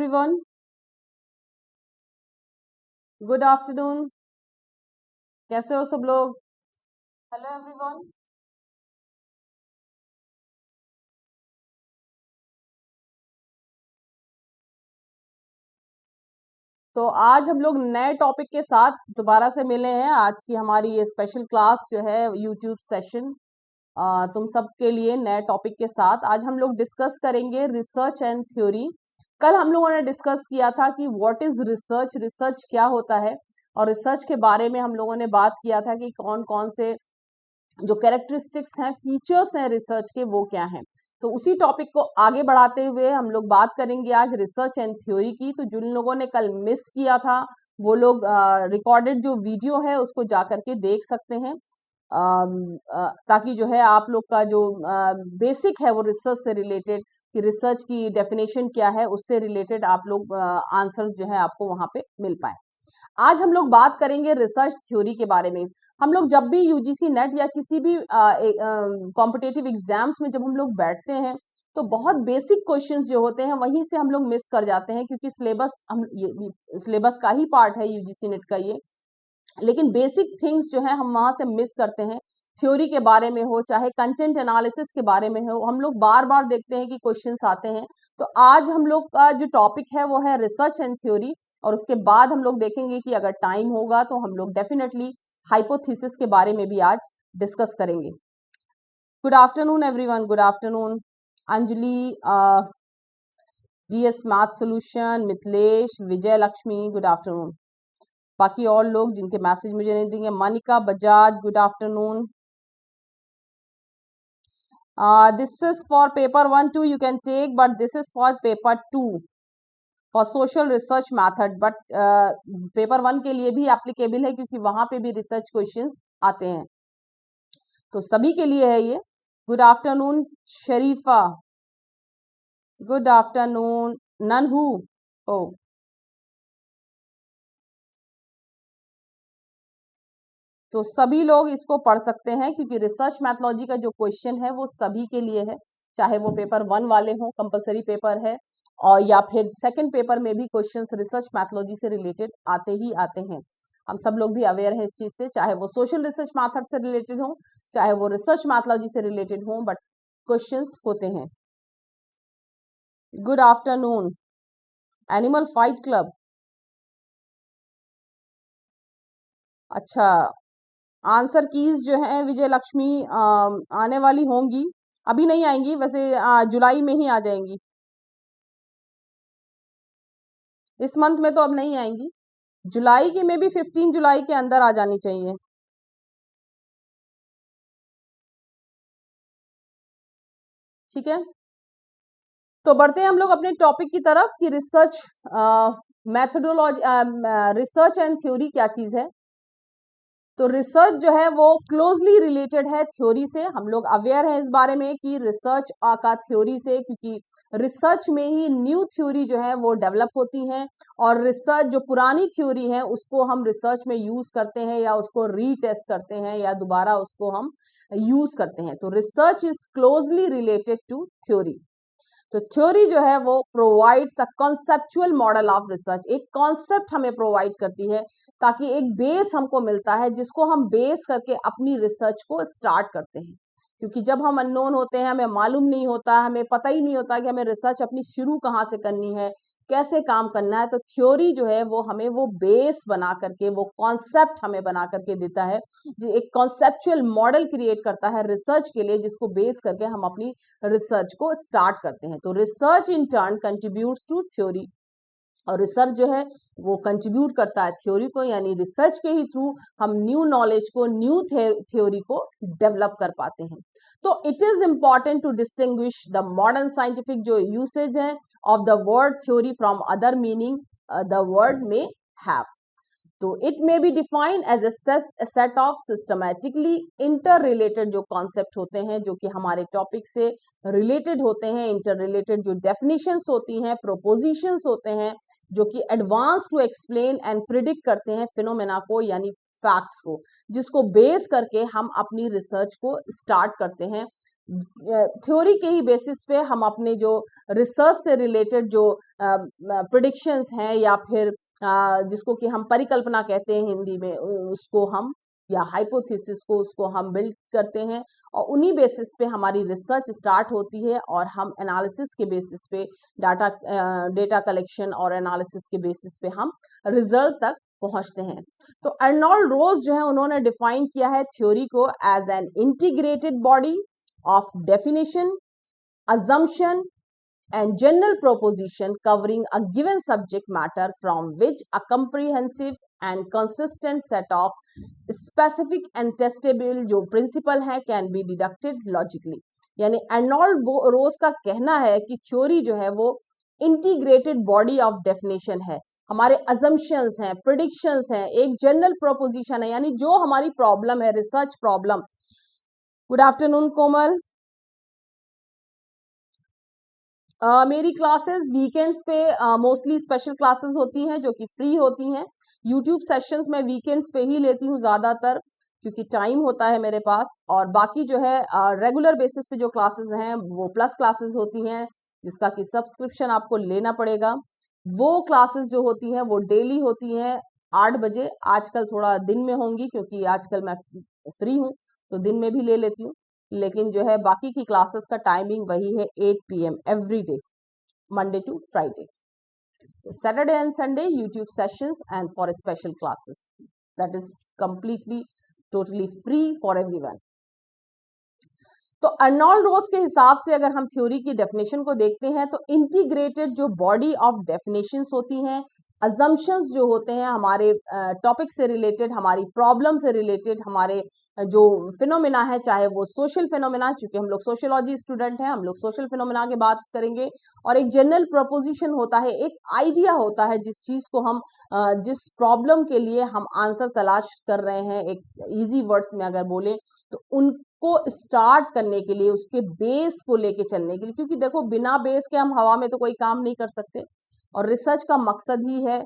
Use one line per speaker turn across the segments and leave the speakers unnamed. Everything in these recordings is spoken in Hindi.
everyone. Good afternoon. कैसे हो सब लोग? Hello everyone. तो आज हम लोग नए टॉपिक के साथ दोबारा से मिले हैं। आज की हमारी ये स्पेशल क्लास जो है यूट्यूब सेशन तुम सब के लिए नए टॉपिक के साथ आज हम लोग डिस्कस करेंगे रिसर्च एंड थ्योरी। कल हम लोगों ने डिस्कस किया था कि व्हाट इज रिसर्च, रिसर्च क्या होता है, और रिसर्च के बारे में हम लोगों ने बात किया था कि कौन कौन से जो कैरेक्टरिस्टिक्स हैं, फीचर्स हैं रिसर्च के, वो क्या हैं। तो उसी टॉपिक को आगे बढ़ाते हुए हम लोग बात करेंगे आज रिसर्च एंड थ्योरी की। तो जिन लोगों ने कल मिस किया था वो लोग रिकॉर्डेड जो वीडियो है उसको जा करके देख सकते हैं, ताकि जो है आप लोग का जो बेसिक है वो रिसर्च से रिलेटेड, कि रिसर्च की डेफिनेशन क्या है, उससे रिलेटेड आप लोग आंसर्स जो है आपको वहां पे मिल पाए। आज हम लोग बात करेंगे रिसर्च थ्योरी के बारे में। हम लोग जब भी यूजीसी नेट या किसी भी कॉम्पिटेटिव एग्जाम्स में जब हम लोग बैठते हैं तो बहुत बेसिक क्वेश्चंस जो होते हैं वहीं से हम लोग मिस कर जाते हैं, क्योंकि सिलेबस हम ये सिलेबस का ही पार्ट है यूजीसी नेट का ये। लेकिन बेसिक थिंग्स जो है हम वहां से मिस करते हैं। थ्योरी के बारे में हो चाहे कंटेंट एनालिसिस के बारे में हो, हम लोग बार बार देखते हैं कि क्वेश्चंस आते हैं। तो आज हम लोग का जो टॉपिक है वो है रिसर्च एंड थ्योरी, और उसके बाद हम लोग देखेंगे कि अगर टाइम होगा तो हम लोग डेफिनेटली हाइपोथेसिस के बारे में भी आज डिस्कस करेंगे। Good afternoon everyone, good afternoon. Anjali, DS math solution, Mithilesh, Vijay Lakshmi, good afternoon. बाकी और लोग जिनके मैसेज मुझे नहीं देंगे, Manika Bajaj, good afternoon. This is for paper 1-2 you can take, but this is for paper 2 for social research method, but paper 1 के लिए भी एप्लीकेबल है क्योंकि वहां पे भी रिसर्च क्वेश्चंस आते हैं, तो सभी के लिए है ये। गुड आफ्टरनून शरीफा, गुड आफ्टरनून ननहू। ओ, तो सभी लोग इसको पढ़ सकते हैं क्योंकि रिसर्च मैथोलॉजी का जो क्वेश्चन है वो सभी के लिए है, चाहे वो पेपर 1 वाले हों, कंपलसरी पेपर है, और या फिर सेकंड पेपर में भी क्वेश्चंस रिसर्च मैथोलॉजी से रिलेटेड आते ही आते हैं। हम सब लोग भी अवेयर हैं इस चीज से, चाहे वो सोशल रिसर्च मैथड से रिलेटेड हो चाहे वो रिसर्च मैथोलॉजी से रिलेटेड हो, बट क्वेश्चंस होते हैं। Good afternoon animal fight club. अच्छा, आंसर कीज जो है विजय लक्ष्मी आने वाली होंगी, अभी नहीं आएंगी वैसे, जुलाई में ही आ जाएंगी। इस मंथ में तो अब नहीं आएंगी, जुलाई की में भी 15 जुलाई के अंदर आ जानी चाहिए। ठीक है, तो बढ़ते हैं हम लोग अपने टॉपिक की तरफ कि research methodology, research and theory क्या चीज है। तो रिसर्च जो है वो क्लोजली रिलेटेड है थ्योरी से। हम लोग अवेयर हैं इस बारे में कि रिसर्च का थ्योरी से, क्योंकि रिसर्च में ही न्यू थ्योरी जो है वो डेवलप होती हैं, और रिसर्च जो पुरानी थ्योरी है उसको हम रिसर्च में यूज करते हैं या उसको रीटेस्ट करते हैं या दोबारा उसको हम यूज करते हैं। तो research is closely related to theory. तो थ्योरी जो है वो provides a conceptual model of research, एक कॉन्सेप्ट हमें प्रोवाइड करती है ताकि एक बेस हमको मिलता है जिसको हम बेस करके अपनी रिसर्च को स्टार्ट करते हैं। क्योंकि जब हम अननोन होते हैं, हमें मालूम नहीं होता, हमें पता ही नहीं होता कि हमें रिसर्च अपनी शुरू कहाँ से करनी है, कैसे काम करना है, तो थ्योरी जो है वो हमें वो बेस बना करके, वो कॉन्सेप्ट हमें बना करके देता है, जो एक कॉन्सेप्चुअल मॉडल क्रिएट करता है रिसर्च के लिए, जिसको बेस करके हम अपनी रिसर्च को स्टार्ट करते हैं। तो research in turn contributes to theory, और रिसर्च जो है वो कंट्रीब्यूट करता है थ्योरी को, यानी रिसर्च के ही थ्रू हम न्यू नॉलेज को, न्यू थ्योरी को डेवलप कर पाते हैं। तो it is important to distinguish the modern scientific जो यूसेज है of the word theory from other meaning the word में हैव। तो it may be defined as a set of systematically interrelated जो कॉन्सेप्ट होते हैं, जो कि हमारे टॉपिक से रिलेटेड होते हैं, इंटर रिलेटेड जो डेफिनेशंस होती हैं, प्रोपोजिशंस होते हैं, जो कि advance to explain and predict करते हैं फिनोमेना को, यानी फैक्ट्स को, जिसको बेस करके हम अपनी रिसर्च को स्टार्ट करते हैं। थ्योरी के ही बेसिस पे हम अपने जो रिसर्च से रिलेटेड जो प्रिडिक्शंस हैं या फिर जिसको कि हम परिकल्पना कहते हैं हिंदी में, उसको हम या हाइपोथेसिस को उसको हम बिल्ड करते हैं और उन्हीं बेसिस पे हमारी रिसर्च स्टार्ट होती है और हम एनालिसिस के बेसिस पे डेटा कलेक्शन और एनालिसिस के बेसिस पे हम रिजल्ट तक पहुंचते हैं। तो अर्नोल्ड रोज जो है उन्होंने डिफाइन किया है थ्योरी को as an integrated body of definition, assumption and general proposition covering a given subject matter from which a comprehensive and consistent set of specific and testable जो principle है can be deducted logically। यानी अर्नोल्ड रोज का कहना है कि थ्योरी जो है वो इंटीग्रेटेड बॉडी ऑफ डेफिनेशन है, हमारे अजम्पशंस हैं, प्रिडिक्शंस हैं, एक जनरल प्रोपोजिशन है, यानी जो हमारी प्रॉब्लम है, रिसर्च प्रॉब्लम। गुड आफ्टरनून कोमल। मेरी क्लासेस वीकेंड्स पे मोस्टली स्पेशल क्लासेस होती हैं जो कि फ्री होती हैं। यूट्यूब सेशंस मैं वीकेंड्स पे ही लेती हूँ ज़्यादातर, क्योंकि टाइम होता है मेरे पास। और बाकी जो है रेगुलर बेसिस पे जो क्लासेस हैं वो प्लस क्लासेस होती हैं, जिसका कि सब्सक्रिप्शन आपको लेना पड़ेगा। वो क्लासेस जो होती हैं वो डेली होती हैं 8 बजे। आजकल थोड़ा दिन में होंगी क्योंकि आजकल मैं फ्री हूँ, तो दिन में भी ले लेती हूँ, लेकिन जो है बाकी की क्लासेस का टाइमिंग वही है 8 PM every day, Monday to Friday. तो Saturday and Sunday YouTube sessions and for special classes, that is completely totally free for everyone. तो अर्नोल्ड रोज के हिसाब से अगर हम थ्योरी की डेफिनेशन को देखते हैं तो इंटीग्रेटेड जो बॉडी ऑफ डेफिनेशंस होती हैं, अजम्पशंस जो होते हैं हमारे टॉपिक से रिलेटेड, हमारी प्रॉब्लम से रिलेटेड, हमारे जो फिनोमिना है, चाहे वो सोशल फिनोमिना, चूंकि हम लोग सोशियोलॉजी स्टूडेंट हैं, हम लोग सोशल फिनोमिना की बात करेंगे। और एक जनरल प्रपोजिशन होता है, एक आइडिया होता है जिस चीज को हम जिस प्रॉब्लम के लिए हम आंसर तलाश कर रहे हैं, एक इजी वर्ड्स में अगर बोले तो उनको स्टार्ट करने के लिए, उसके बेस को लेके चलने के लिए, क्योंकि देखो बिना बेस के हम हवा में तो कोई काम नहीं कर सकते। और रिसर्च का मकसद ही है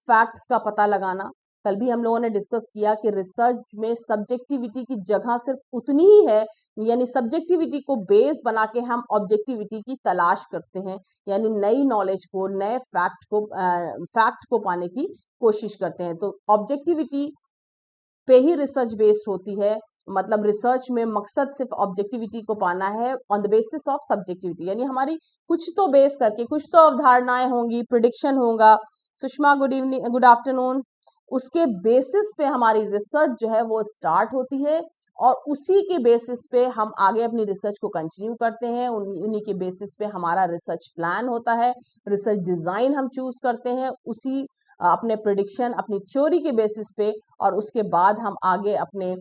फैक्ट्स का पता लगाना। कल भी हम लोगों ने डिस्कस किया कि रिसर्च में सब्जेक्टिविटी की जगह सिर्फ उतनी ही है, यानी सब्जेक्टिविटी को बेस बना के हम ऑब्जेक्टिविटी की तलाश करते हैं, यानी नई नॉलेज को, नए फैक्ट को पाने की कोशिश करते हैं। तो ऑब्जेक्टिविटी पे ही रिसर्च बेस्ड होती है, मतलब रिसर्च में मकसद सिर्फ ऑब्जेक्टिविटी को पाना है on the basis of subjectivity, यानी हमारी कुछ तो बेस करके कुछ तो अवधारणाएं होंगी, प्रिडिक्शन होगा। Sushma good evening, good afternoon. उसके बेसिस पे हमारी रिसर्च जो है वो स्टार्ट होती है और उसी के बेसिस पे हम आगे अपनी रिसर्च को कंटिन्यू करते हैं। उन्हीं के बेसिस पे हमारा रिसर्च प्लान होता है, रिसर्च डिजाइन हम चूज करते हैं उसी अपने प्रिडिक्शन, अपनी थ्योरी के बेसिस पे, और उसके बाद हम आगे अपने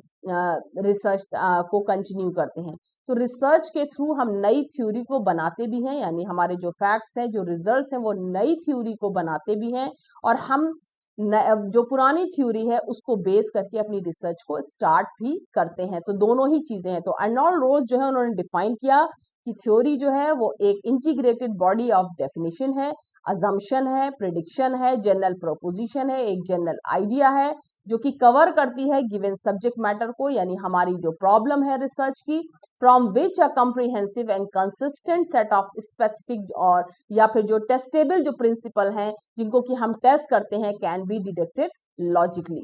रिसर्च को कंटिन्यू करते हैं। तो रिसर्च के थ्रू हम नई थ्योरी को बनाते भी हैं, यानी हमारे जो फैक्ट्स हैं, जो रिजल्ट्स हैं, वो नई थ्योरी को बनाते भी हैं, और हम जो पुरानी थ्योरी है उसको बेस करके अपनी रिसर्च को स्टार्ट भी करते हैं। तो दोनों ही चीजें हैं। तो अर्नोल्ड रोज जो है उन्होंने डिफाइन किया कि थ्योरी जो है वो एक इंटीग्रेटेड बॉडी ऑफ डेफिनेशन है, अजम्पशन है, प्रिडिक्शन है, जनरल प्रोपोजिशन है, एक जनरल आइडिया है जो कि कवर करती है गिवन सब्जेक्ट मैटर को, यानी हमारी जो प्रॉब्लम है रिसर्च की, from which a comprehensive and consistent set of specific और या फिर जो टेस्टेबल जो प्रिंसिपल हैं जिनको कि हम टेस्ट करते हैं, कैन बी डिडक्टेड लॉजिकली।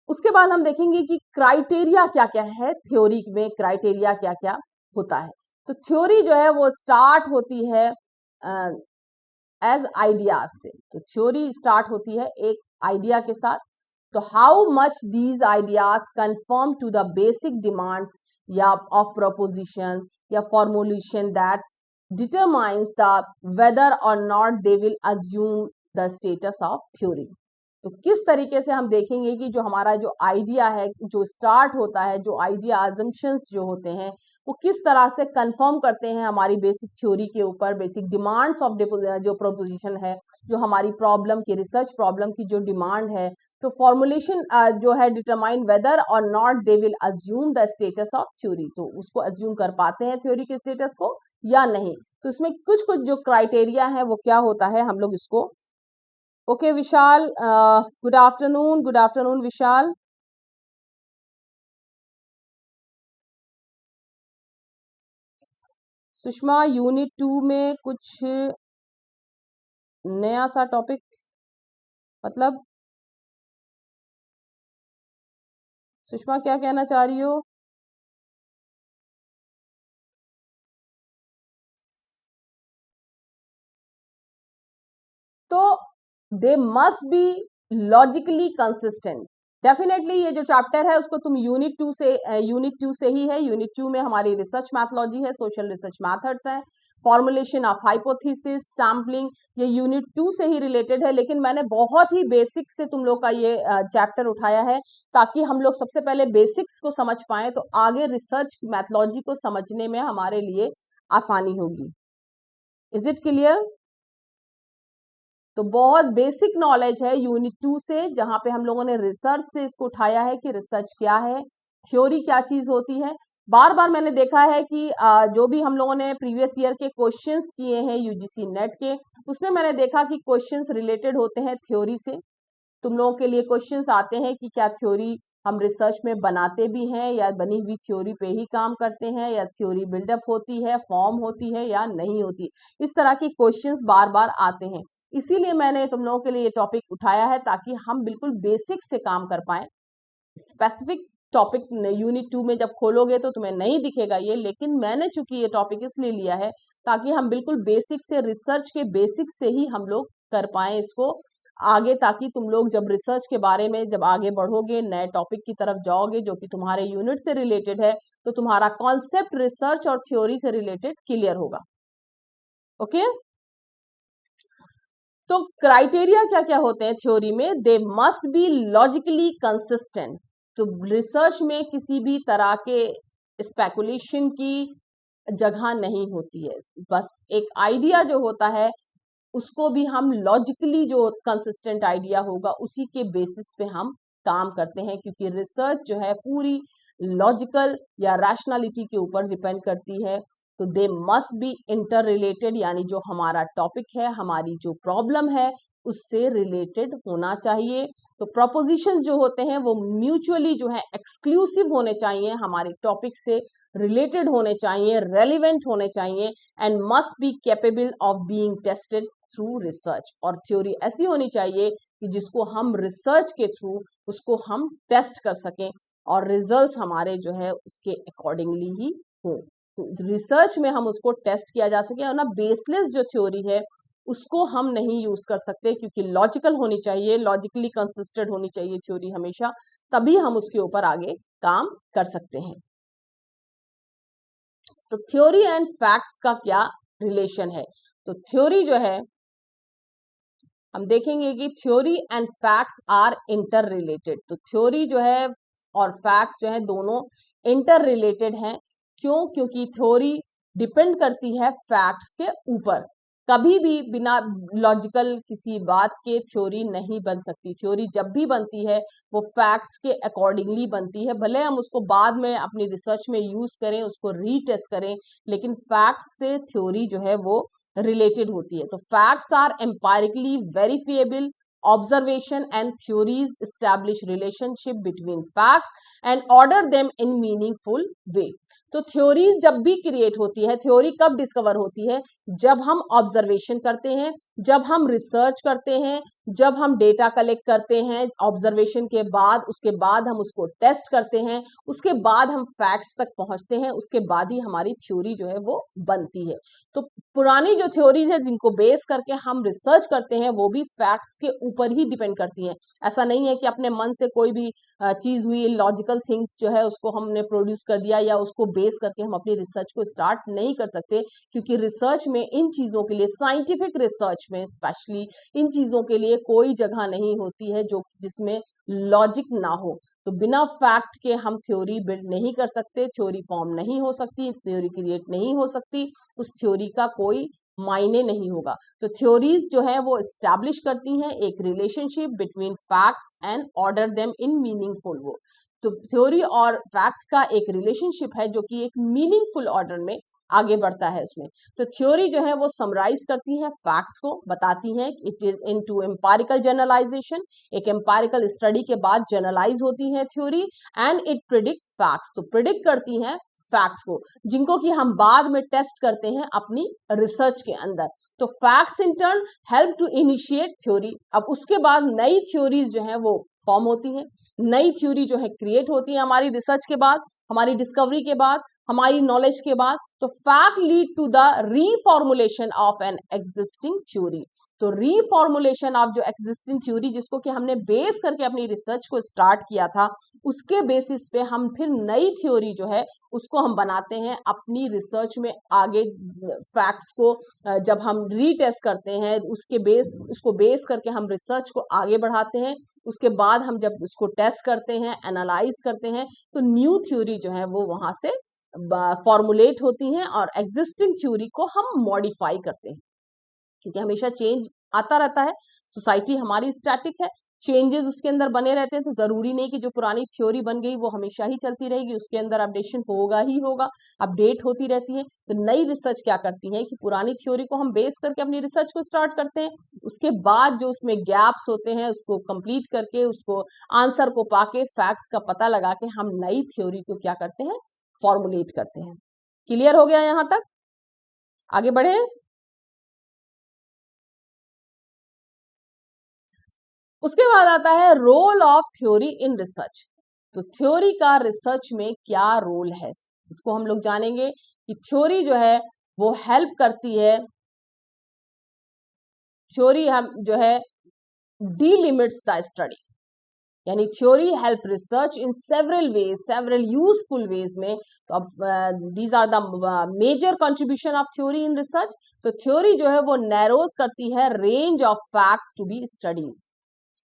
उसके बाद हम देखेंगे कि क्राइटेरिया क्या क्या है, थ्योरी में क्राइटेरिया क्या क्या होता है। तो थ्योरी जो है वो स्टार्ट होती है एज आइडियाज से। तो थ्योरी स्टार्ट होती है एक आइडिया के साथ। तो how much these ideas confirm to the basic demands या ऑफ प्रोपोजिशन या formulation that determines the whether or not they will assume the status of theory. तो किस तरीके से हम देखेंगे कि जो हमारा जो आइडिया है, जो स्टार्ट होता है, जो आइडिया अजम्पशंस जो होते हैं, वो किस तरह से कंफर्म करते हैं हमारी बेसिक थ्योरी के ऊपर, बेसिक डिमांड्स ऑफ जो प्रोपोजिशन है, जो हमारी प्रॉब्लम की, रिसर्च प्रॉब्लम की जो डिमांड है। तो फॉर्मुलेशन जो है determine whether or not they will assume the status of theory, तो उसको अज्यूम कर पाते हैं थ्योरी के स्टेटस को या नहीं। तो इसमें कुछ कुछ जो क्राइटेरिया है वो क्या होता है, हम लोग इसको ओके विशाल, गुड आफ्टरनून विशाल। सुषमा, यूनिट 2 में कुछ नया सा टॉपिक, मतलब सुषमा क्या कहना चाह रही हो? तो they must be logically consistent. Definitely ये जो चैप्टर है उसको तुम यूनिट टू से ही है। यूनिट 2 में हमारी रिसर्च मैथोलॉजी है, सोशल रिसर्च मेथड्स हैं, फॉर्मुलेशन ऑफ हाइपोथेसिस, सैम्पलिंग, ये यूनिट 2 से ही रिलेटेड है। लेकिन मैंने बहुत ही बेसिक से तुम लोग का ये चैप्टर उठाया है ताकि हम लोग सबसे पहले बेसिक्स को समझ पाए, तो आगे रिसर्च मैथोलॉजी को समझने में हमारे लिए आसानी होगी। Is it clear? तो बहुत बेसिक नॉलेज है यूनिट 2 से, जहां पे हम लोगों ने रिसर्च से इसको उठाया है कि रिसर्च क्या है, थ्योरी क्या चीज होती है। बार बार मैंने देखा है कि जो भी हम लोगों ने प्रीवियस ईयर के क्वेश्चंस किए हैं यूजीसी नेट के, उसमें मैंने देखा कि क्वेश्चंस रिलेटेड होते हैं थ्योरी से। तुम लोगों के लिए क्वेश्चंस आते हैं कि क्या थ्योरी हम रिसर्च में बनाते भी हैं या बनी हुई थ्योरी पे ही काम करते हैं, या थ्योरी बिल्डअप होती है, फॉर्म होती है या नहीं होती। इस तरह की क्वेश्चंस बार बार आते हैं, इसीलिए मैंने तुम लोगों के लिए ये टॉपिक उठाया है ताकि हम बिल्कुल बेसिक से काम कर पाए। स्पेसिफिक टॉपिक यूनिट 2 में जब खोलोगे तो तुम्हें नहीं दिखेगा ये, लेकिन मैंने चूंकि ये टॉपिक इसलिए लिया है ताकि हम बिल्कुल बेसिक से, रिसर्च के बेसिक से ही हम लोग कर पाए इसको आगे, ताकि तुम लोग जब रिसर्च के बारे में जब आगे बढ़ोगे, नए टॉपिक की तरफ जाओगे जो कि तुम्हारे यूनिट से रिलेटेड है, तो तुम्हारा कॉन्सेप्ट रिसर्च और थ्योरी से रिलेटेड क्लियर होगा। ओके, तो क्राइटेरिया क्या क्या होते हैं थ्योरी में? They must be logically consistent. तो रिसर्च में किसी भी तरह के स्पेकुलेशन की जगह नहीं होती है। बस एक आइडिया जो होता है उसको भी हम लॉजिकली, जो कंसिस्टेंट आइडिया होगा उसी के बेसिस पे हम काम करते हैं, क्योंकि रिसर्च जो है पूरी लॉजिकल या रैशनैलिटी के ऊपर डिपेंड करती है। तो they must be inter related, यानी जो हमारा टॉपिक है, हमारी जो प्रॉब्लम है, उससे रिलेटेड होना चाहिए। तो प्रोपोजिशन जो होते हैं वो म्यूचुअली जो है एक्सक्लूसिव होने चाहिए, हमारे टॉपिक से रिलेटेड होने चाहिए, रेलिवेंट होने चाहिए, and must be capable of being tested through research. और थ्योरी ऐसी होनी चाहिए कि जिसको हम रिसर्च के थ्रू उसको हम टेस्ट कर सकें और रिजल्ट्स हमारे जो है उसके अकॉर्डिंगली ही हो। तो रिसर्च में हम उसको टेस्ट किया जा सके, और ना बेसलेस जो थ्योरी है उसको हम नहीं यूज कर सकते, क्योंकि लॉजिकल होनी चाहिए, लॉजिकली कंसिस्टेंट होनी चाहिए थ्योरी हमेशा, तभी हम उसके ऊपर आगे काम कर सकते हैं। तो थ्योरी एंड फैक्ट्स का क्या रिलेशन है? तो थ्योरी जो है, हम देखेंगे कि theory and facts are interrelated. तो थ्योरी जो है और फैक्ट्स जो है दोनों इंटर रिलेटेड हैं। क्यों? क्योंकि थ्योरी डिपेंड करती है फैक्ट्स के ऊपर। कभी भी बिना लॉजिकल किसी बात के थ्योरी नहीं बन सकती। थ्योरी जब भी बनती है वो फैक्ट्स के अकॉर्डिंगली बनती है, भले हम उसको बाद में अपनी रिसर्च में यूज करें, उसको रीटेस्ट करें, लेकिन फैक्ट्स से थ्योरी जो है वो रिलेटेड होती है। तो facts are empirically verifiable observation, and theories establish relationship between facts and order them in meaningful way. तो थ्योरी जब भी क्रिएट होती है, थ्योरी कब डिस्कवर होती है? जब हम ऑब्जर्वेशन करते हैं, जब हम रिसर्च करते हैं, जब हम डेटा कलेक्ट करते हैं ऑब्जर्वेशन के बाद, उसके बाद हम उसको टेस्ट करते हैं, उसके बाद हम फैक्ट्स तक पहुंचते हैं, उसके बाद ही हमारी थ्योरी जो है वो बनती है। तो पुरानी जो थ्योरीज है जिनको बेस करके हम रिसर्च करते हैं वो भी फैक्ट्स के ऊपर ही डिपेंड करती हैं। ऐसा नहीं है कि अपने मन से कोई भी चीज हुई, लॉजिकल थिंग्स जो है उसको हमने प्रोड्यूस कर दिया या उसको बेस करके हम अपनी रिसर्च को स्टार्ट नहीं कर सकते, क्योंकि रिसर्च में इन चीजों के लिए, साइंटिफिक रिसर्च में स्पेशली, इन चीजों के लिए कोई जगह नहीं होती है जो जिसमें लॉजिक ना हो। तो बिना फैक्ट के हम थ्योरी बिल्ड नहीं कर सकते, थ्योरी फॉर्म नहीं हो सकती, थ्योरी क्रिएट नहीं हो सकती, उस थ्योरी का कोई मायने नहीं होगा। तो थ्योरीज जो है वो एस्टैब्लिश करती हैं एक relationship between facts and order them in meaningful वो। तो थ्योरी और फैक्ट का एक रिलेशनशिप है जो कि एक मीनिंगफुल ऑर्डर में आगे बढ़ता है उसमें। तो थ्योरी जो है वो समराइज करती है फैक्ट्स को, बताती है it is into empirical generalization, एक एम्पिरिकल स्टडी के बाद जनरलाइज होती है theory, and it predict facts, तो प्रिडिक्ट करती हैं फैक्ट्स को, जिनको कि हम बाद में टेस्ट करते हैं अपनी रिसर्च के अंदर। तो facts in turn help to initiate theory. अब उसके बाद नई थ्योरीज जो है वो फॉर्म होती हैं, नई थ्योरी जो है क्रिएट होती है हमारी रिसर्च के बाद, हमारी डिस्कवरी के बाद, हमारी नॉलेज के बाद। तो fact lead to the reformulation of an existing theory. तो रीफॉर्मुलेशन ऑफ जो एग्जिस्टिंग थ्योरी, जिसको कि हमने बेस करके अपनी रिसर्च को स्टार्ट किया था, उसके बेसिस पे हम फिर नई थ्योरी जो है उसको हम बनाते हैं अपनी रिसर्च में आगे। फैक्ट्स को जब हम रीटेस्ट करते हैं, उसको बेस करके हम रिसर्च को आगे बढ़ाते हैं। उसके बाद हम जब उसको टेस्ट करते हैं, एनालाइज करते हैं, तो न्यू थ्योरी जो है वो वहां से फॉर्मुलेट होती हैं, और एग्जिस्टिंग थ्योरी को हम मॉडिफाई करते हैं, क्योंकि हमेशा चेंज आता रहता है। सोसाइटी हमारी स्टैटिक है, चेंजेस उसके अंदर बने रहते हैं, तो जरूरी नहीं कि जो पुरानी थ्योरी बन गई वो हमेशा ही चलती रहेगी, उसके अंदर अपडेशन होगा ही होगा, अपडेट होती रहती है। तो नई रिसर्च क्या करती है कि पुरानी थ्योरी को हम बेस करके अपनी रिसर्च को स्टार्ट करते हैं, उसके बाद जो उसमें गैप्स होते हैं उसको कंप्लीट करके, उसको आंसर को पाके, फैक्ट्स का पता लगा के हम नई थ्योरी को क्या करते हैं, फॉर्मुलेट करते हैं। क्लियर हो गया यहां तक? आगे बढ़े। उसके बाद आता है role of theory in research. तो थ्योरी का रिसर्च में क्या रोल है, इसको हम लोग जानेंगे कि थ्योरी जो है वो हेल्प करती है, थ्योरी हम जो है डीलिमिट्स द स्टडी, यानी theory help research in several ways, several useful ways में। तो अब these are the major contribution of theory in research. तो थ्योरी जो है वो नैरोज करती है range of facts to be studies,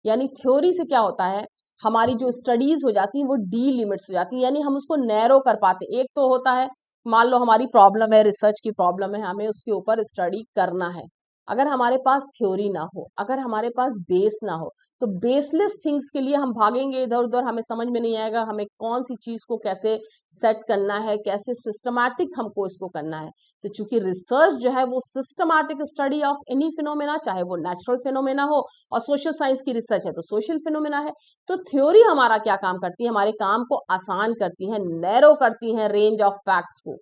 यानी थ्योरी से क्या होता है, हमारी जो स्टडीज हो जाती है वो डी लिमिट्स हो जाती है, यानी हम उसको नैरो कर पाते। एक तो होता है, मान लो हमारी प्रॉब्लम है, रिसर्च की प्रॉब्लम है, हमें उसके ऊपर स्टडी करना है। अगर हमारे पास थ्योरी ना हो, अगर हमारे पास बेस ना हो, तो बेसलेस थिंग्स के लिए हम भागेंगे इधर उधर, हमें समझ में नहीं आएगा हमें कौन सी चीज को कैसे सेट करना है, कैसे सिस्टमैटिक हमको इसको करना है। तो चूंकि रिसर्च जो है वो systematic study of any phenomena, चाहे वो नेचुरल फिनोमेना हो, और सोशल साइंस की रिसर्च है तो सोशल फिनोमेना है। तो थ्योरी हमारा क्या काम करती है, हमारे काम को आसान करती है, नैरो करती है रेंज ऑफ फैक्ट्स को।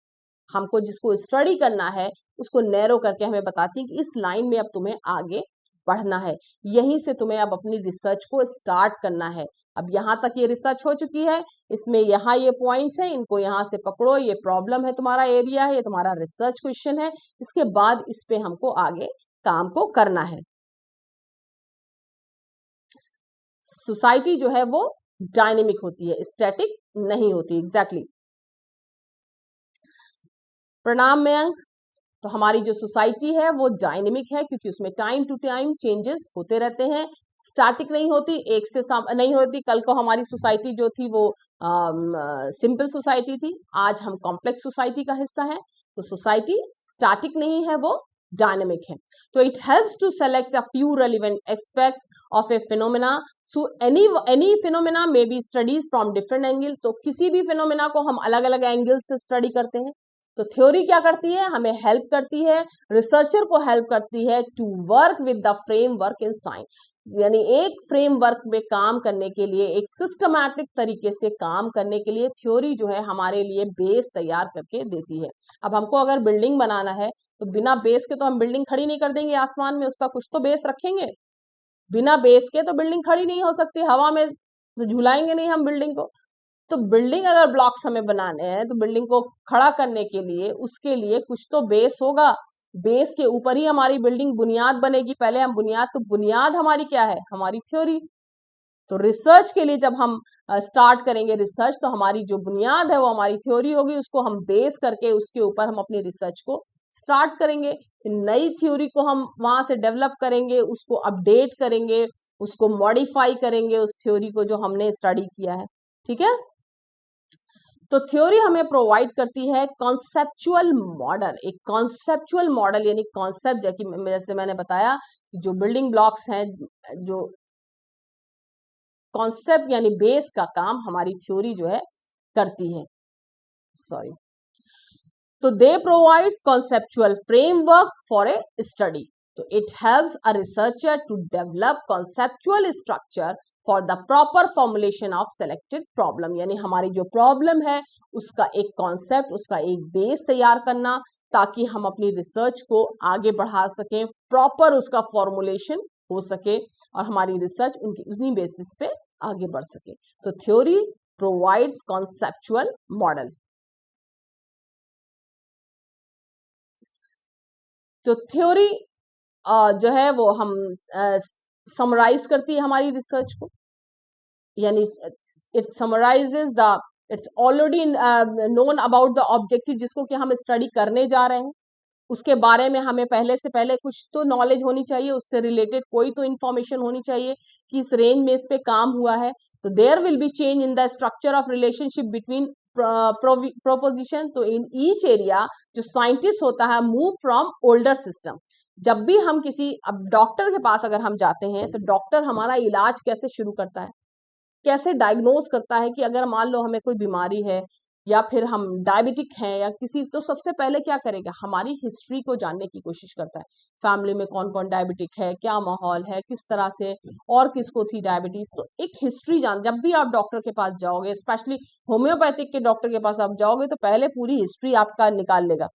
हमको जिसको स्टडी करना है उसको नैरो करके हमें बताती है कि इस लाइन में अब तुम्हें आगे बढ़ना है, यहीं से तुम्हें अब अपनी रिसर्च को स्टार्ट करना है। अब यहाँ तक ये रिसर्च हो चुकी है, इसमें यहाँ ये पॉइंट्स हैं, इनको यहाँ से पकड़ो, ये प्रॉब्लम है, तुम्हारा एरिया है, ये तुम्हारा रिसर्च क्वेश्चन है, इसके बाद इस पे हमको आगे काम को करना है। सोसाइटी जो है वो डायनेमिक होती है, स्टैटिक नहीं होती। एग्जैक्टली प्रणाम मयंक। तो हमारी जो सोसाइटी है वो डायनेमिक है, क्योंकि उसमें टाइम टू टाइम चेंजेस होते रहते हैं, स्टैटिक नहीं होती, एक से नहीं होती। कल को हमारी सोसाइटी जो थी वो सिंपल सोसाइटी थी, आज हम कॉम्प्लेक्स सोसाइटी का हिस्सा है। तो सोसाइटी स्टैटिक नहीं है, वो डायनेमिक है। तो it helps to select a few relevant aspects of a phenomena, so any phenomena may be studies from different angle. तो किसी भी फिनोमेना को हम अलग अलग एंगल से स्टडी करते हैं। तो थ्योरी क्या करती है, हमें हेल्प करती है, रिसर्चर को हेल्प करती है to work with the framework in science, यानी एक फ्रेमवर्क में काम करने के लिए, एक सिस्टमैटिक तरीके से काम करने के लिए थ्योरी जो है हमारे लिए बेस तैयार करके देती है। अब हमको अगर बिल्डिंग बनाना है तो बिना बेस के तो हम बिल्डिंग खड़ी नहीं कर देंगे आसमान में, उसका कुछ तो बेस रखेंगे। बिना बेस के तो बिल्डिंग खड़ी नहीं हो सकती, हवा में तो झुलाएंगे नहीं हम बिल्डिंग को। तो बिल्डिंग अगर ब्लॉक्स हमें बनाने हैं, तो बिल्डिंग को खड़ा करने के लिए उसके लिए कुछ तो बेस होगा, बेस के ऊपर ही हमारी बिल्डिंग बुनियाद बनेगी। पहले हम बुनियाद, तो बुनियाद हमारी क्या है, हमारी थ्योरी। तो रिसर्च के लिए जब हम स्टार्ट करेंगे रिसर्च, तो हमारी जो बुनियाद है वो हमारी थ्योरी होगी, उसको हम बेस करके उसके ऊपर हम अपनी रिसर्च को स्टार्ट करेंगे। नई थ्योरी को हम वहां से डेवलप करेंगे, उसको अपडेट करेंगे, उसको मॉडिफाई करेंगे, उस थ्योरी को जो हमने स्टडी किया है। ठीक है। तो थ्योरी हमें प्रोवाइड करती है कॉन्सेप्चुअल मॉडल, एक कॉन्सेप्चुअल मॉडल, यानी कॉन्सेप्ट, जैसे मैंने बताया जो बिल्डिंग ब्लॉक्स हैं, जो कॉन्सेप्ट यानी बेस का काम हमारी थ्योरी जो है करती है। सॉरी। तो they provides conceptual framework for a study. तो it helps a researcher to develop conceptual structure for the proper formulation of selected problem. यानी हमारी जो प्रॉब्लम है उसका एक कॉन्सेप्ट, उसका एक बेस तैयार करना, ताकि हम अपनी रिसर्च को आगे बढ़ा सकें, प्रॉपर उसका फॉर्मुलेशन हो सके और हमारी रिसर्च उन्हीं बेसिस पे आगे बढ़ सके. तो थ्योरी प्रोवाइड्स कॉन्सेप्चुअल मॉडल. तो थ्योरी जो है वो हम समराइज करती है हमारी रिसर्च को, यानी it summarises the, it's already known about the objective जिसको कि हम स्टडी करने जा रहे हैं, उसके बारे में हमें पहले से पहले कुछ तो नॉलेज होनी चाहिए, उससे रिलेटेड कोई तो इंफॉर्मेशन होनी चाहिए कि इस रेंज में इस पे काम हुआ है. तो there will be change in the structure of relationship between proposition. तो इन ईच एरिया जो साइंटिस्ट होता है मूव फ्रॉम ओल्डर सिस्टम. जब भी हम किसी, अब डॉक्टर के पास अगर हम जाते हैं तो डॉक्टर हमारा इलाज कैसे शुरू करता है, कैसे डायग्नोज करता है कि अगर मान लो हमें कोई बीमारी है या फिर हम डायबिटिक हैं या किसी, तो सबसे पहले क्या करेगा, हमारी हिस्ट्री को जानने की कोशिश करता है. फैमिली में कौन कौन डायबिटिक है, क्या माहौल है, किस तरह से और किसको थी डायबिटीज. तो एक हिस्ट्री जान, जब भी आप डॉक्टर के पास जाओगे, स्पेशली होम्योपैथिक के डॉक्टर के पास आप जाओगे, तो पहले पूरी हिस्ट्री आपका निकाल लेगा,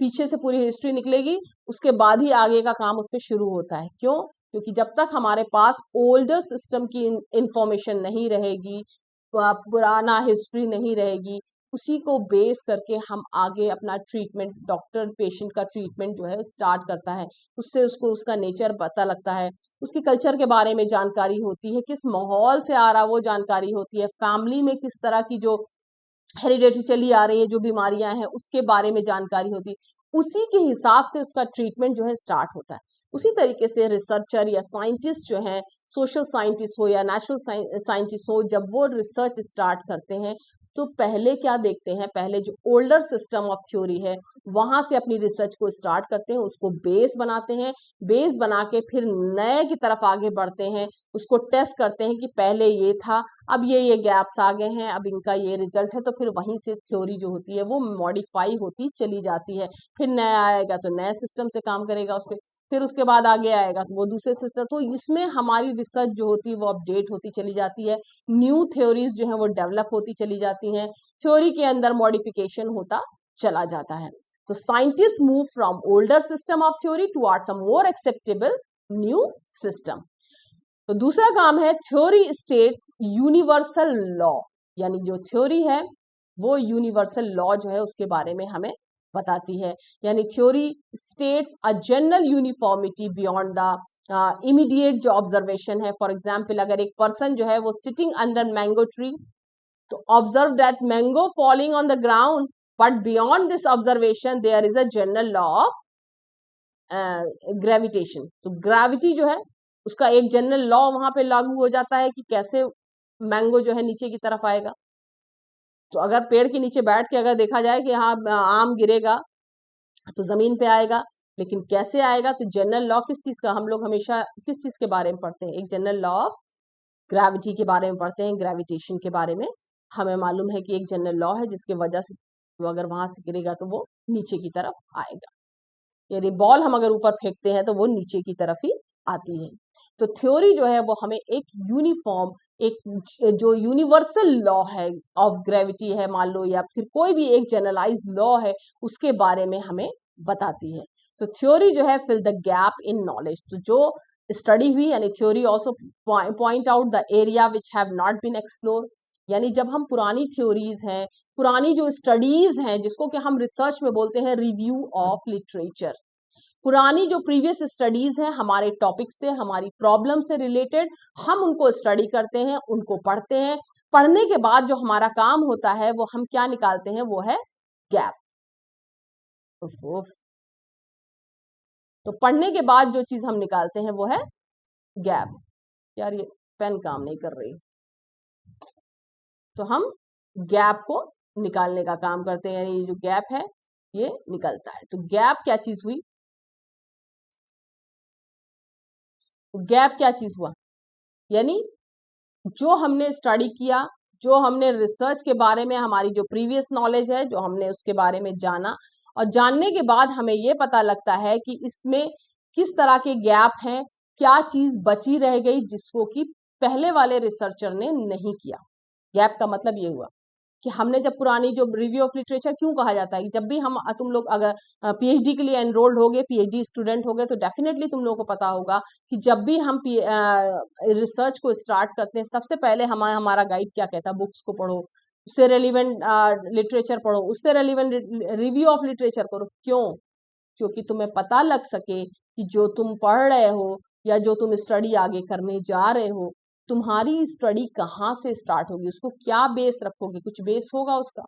पीछे से पूरी हिस्ट्री निकलेगी, उसके बाद ही आगे का काम उस पर शुरू होता है. क्यों? क्योंकि जब तक हमारे पास ओल्डर सिस्टम की इंफॉर्मेशन नहीं रहेगी, पुराना हिस्ट्री नहीं रहेगी, उसी को बेस करके हम आगे अपना ट्रीटमेंट, डॉक्टर पेशेंट का ट्रीटमेंट जो है स्टार्ट करता है. उससे उसको उसका नेचर पता लगता है, उसकी कल्चर के बारे में जानकारी होती है, किस माहौल से आ रहा वो जानकारी होती है, फैमिली में किस तरह की जो हेरिडेटरी चली आ रही है जो बीमारियां हैं उसके बारे में जानकारी होती है, उसी के हिसाब से उसका ट्रीटमेंट जो है स्टार्ट होता है. उसी तरीके से रिसर्चर या साइंटिस्ट जो है, सोशल साइंटिस्ट हो या नेचुरल साइंटिस्ट हो, जब वो रिसर्च स्टार्ट करते हैं तो पहले क्या देखते हैं, पहले जो ओल्डर सिस्टम ऑफ थ्योरी है वहां से अपनी रिसर्च को स्टार्ट करते हैं, उसको बेस बनाते हैं, बेस बना के फिर नए की तरफ आगे बढ़ते हैं, उसको टेस्ट करते हैं कि पहले ये था, अब ये गैप्स आ गए हैं, अब इनका ये रिजल्ट है, तो फिर वहीं से थ्योरी जो होती है वो मॉडिफाई होती चली जाती है. फिर नया आएगा तो नए सिस्टम से काम करेगा उस पर, फिर उसके बाद आगे आएगा तो वो दूसरे सिस्टम. तो इसमें हमारी रिसर्च जो होती है वो अपडेट होती चली जाती है, न्यू थ्योरीज जो है वो डेवलप होती चली जाती हैं, थ्योरी के अंदर मॉडिफिकेशन होता चला जाता है. तो scientist move from older system of theory towards a more acceptable new system. तो दूसरा काम है थ्योरी स्टेट्स यूनिवर्सल लॉ. यानी जो थ्योरी है वो यूनिवर्सल लॉ जो है उसके बारे में हमें बताती है. यानी theory states a general uniformity beyond the immediate जो ऑब्जर्वेशन है. फॉर एग्जाम्पल, अगर एक पर्सन जो है वो सिटिंग अंडर मैंगो ट्री, तो observe that mango falling on the ground, but beyond this observation there is a general law of gravitation. तो ग्रेविटी जो है उसका एक जनरल लॉ वहां पे लागू हो जाता है कि कैसे मैंगो जो है नीचे की तरफ आएगा. तो अगर पेड़ के नीचे बैठ के अगर देखा जाए कि हाँ आम गिरेगा तो जमीन पे आएगा, लेकिन कैसे आएगा, तो जनरल लॉ किस चीज का, हम लोग हमेशा किस चीज के बारे में पढ़ते हैं, एक जनरल लॉ ऑफ ग्रेविटी के बारे में पढ़ते हैं, ग्रेविटेशन के बारे में हमें मालूम है कि एक जनरल लॉ है जिसकी वजह से वो अगर वहां से गिरेगा तो वो नीचे की तरफ आएगा. यानी बॉल हम अगर ऊपर फेंकते हैं तो वो नीचे की तरफ ही आती है. तो थ्योरी जो है वो हमें एक यूनिफॉर्म, एक जो यूनिवर्सल लॉ है ऑफ ग्रेविटी है मान लो, या फिर कोई भी एक जनरलाइज लॉ है, उसके बारे में हमें बताती है. तो थ्योरी जो है fill the gap in knowledge. तो जो स्टडी हुई, यानी theory also point out the area which have not been explore. यानी जब हम पुरानी थ्योरीज हैं, पुरानी जो स्टडीज हैं, जिसको कि हम रिसर्च में बोलते हैं रिव्यू ऑफ लिटरेचर, पुरानी जो प्रीवियस स्टडीज हैं हमारे टॉपिक से, हमारी प्रॉब्लम से रिलेटेड, हम उनको स्टडी करते हैं, उनको पढ़ते हैं. पढ़ने के बाद जो हमारा काम होता है वो हम क्या निकालते हैं, वो है गैप. तो पढ़ने के बाद जो चीज हम निकालते हैं वो है गैप. यार ये पेन काम नहीं कर रही. तो हम गैप को निकालने का काम करते हैं, यानी जो गैप है ये निकलता है. तो गैप क्या चीज हुई, तो गैप क्या चीज हुआ, यानी जो हमने स्टडी किया जो हमने रिसर्च के बारे में हमारी जो प्रीवियस नॉलेज है, जो हमने उसके बारे में जाना, और जानने के बाद हमें ये पता लगता है कि इसमें किस तरह के गैप हैं, क्या चीज बची रह गई जिसको कि पहले वाले रिसर्चर ने नहीं किया। गैप का मतलब ये हुआ कि हमने जब पुरानी जो रिव्यू ऑफ लिटरेचर क्यों कहा जाता है कि जब भी हम तुम लोग अगर पीएचडी के लिए एनरोल्ड होगे, पीएचडी स्टूडेंट होगे, तो डेफिनेटली तुम लोगों को पता होगा कि जब भी हम रिसर्च को स्टार्ट करते हैं, सबसे पहले हमारा गाइड क्या कहता है, बुक्स को पढ़ो, उससे रेलिवेंट लिटरेचर पढ़ो, उससे रेलिवेंट रिव्यू ऑफ लिटरेचर करो। क्यों? क्योंकि तुम्हें पता लग सके कि जो तुम पढ़ रहे हो या जो तुम स्टडी आगे करने जा रहे हो, तुम्हारी स्टडी कहाँ से स्टार्ट होगी, उसको क्या बेस रखोगे, कुछ बेस होगा उसका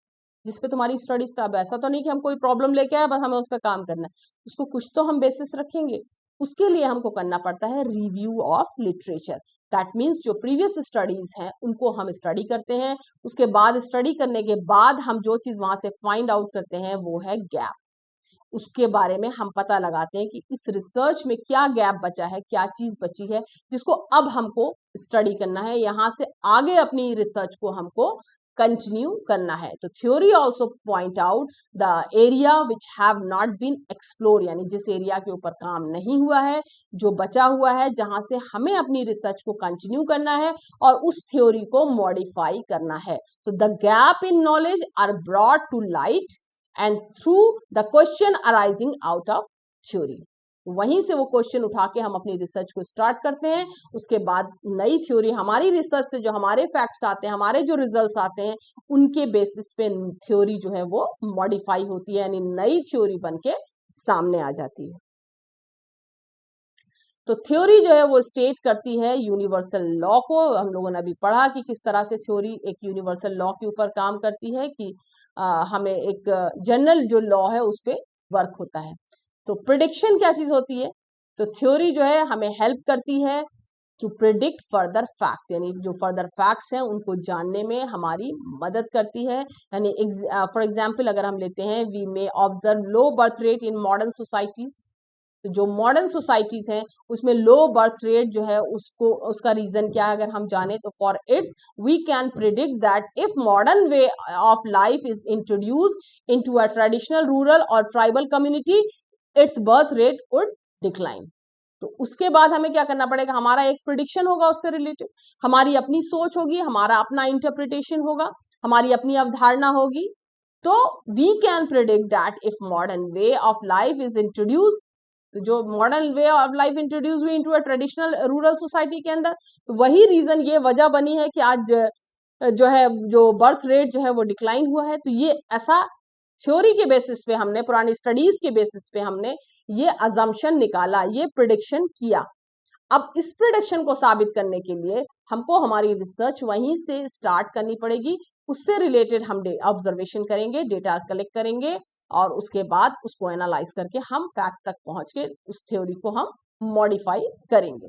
जिसपे तुम्हारी स्टडी स्टार्ट। ऐसा तो नहीं कि हम कोई प्रॉब्लम लेके आए बस हमें उस पर काम करना है, उसको कुछ तो हम बेसिस रखेंगे। उसके लिए हमको करना पड़ता है review of literature. That means जो प्रीवियस स्टडीज हैं उनको हम स्टडी करते हैं, उसके बाद स्टडी करने के बाद हम जो चीज वहां से फाइंड आउट करते हैं वो है गैप। उसके बारे में हम पता लगाते हैं कि इस रिसर्च में क्या गैप बचा है, क्या चीज बची है जिसको अब हमको स्टडी करना है, यहां से आगे अपनी रिसर्च को हमको कंटिन्यू करना है। तो theory also point out the area which have not been explore, यानी जिस एरिया के ऊपर काम नहीं हुआ है, जो बचा हुआ है, जहां से हमें अपनी रिसर्च को कंटिन्यू करना है और उस थ्योरी को मॉडिफाई करना है। तो the gap in knowledge are brought to light and through the question arising out of theory. वहीं से वो क्वेश्चन उठा के हम अपनी रिसर्च को स्टार्ट करते हैं। उसके बाद नई थ्योरी, हमारी रिसर्च से जो हमारे फैक्ट्स आते हैं, हमारे जो रिजल्ट्स आते हैं, उनके बेसिस पे थ्योरी जो है वो मॉडिफाई होती है, यानी नई थ्योरी बन के सामने आ जाती है। तो थ्योरी जो है वो स्टेट करती है यूनिवर्सल लॉ को। हम लोगों ने अभी पढ़ा कि किस तरह से थ्योरी एक यूनिवर्सल लॉ के ऊपर काम करती है, कि हमें एक जनरल जो लॉ है उस पर वर्क होता है। तो प्रिडिक्शन क्या चीज होती है? तो थ्योरी जो है हमें हेल्प करती है टू प्रिडिक्ट फर्दर फैक्ट्स, यानी जो फर्दर फैक्ट्स हैं उनको जानने में हमारी मदद करती है। यानी फॉर एग्जाम्पल अगर हम लेते हैं, we may observe low birth rate in modern societies. तो जो मॉडर्न सोसाइटीज हैं उसमें लो बर्थ रेट जो है उसको, उसका रीजन क्या है अगर हम जाने तो for its we can predict that if modern way of life is introduce into a traditional rural or tribal community, its birth rate would decline. तो उसके बाद हमें क्या करना पड़ेगा, हमारा एक प्रिडिक्शन होगा उससे रिलेटेड, हमारी अपनी सोच होगी, हमारा अपना इंटरप्रिटेशन होगा, हमारी अपनी अवधारणा होगी। तो we can predict that if modern way of life is introduce, तो जो modern way of life introduce हुई into a traditional rural society के अंदर, तो वही रीजन, ये वजह बनी है कि आज जो है जो बर्थ रेट जो है वो डिक्लाइन हुआ है। तो ये ऐसा थ्योरी के बेसिस पे हमने, पुरानी स्टडीज के बेसिस पे हमने ये अजम्पशन निकाला, ये प्रिडिक्शन किया। अब इस प्रिडिक्शन को साबित करने के लिए हमको हमारी रिसर्च वहीं से स्टार्ट करनी पड़ेगी, उससे रिलेटेड हम ऑब्जर्वेशन करेंगे, डेटा कलेक्ट करेंगे और उसके बाद उसको एनालाइज करके हम फैक्ट तक पहुंच के उस थ्योरी को हम मॉडिफाई करेंगे।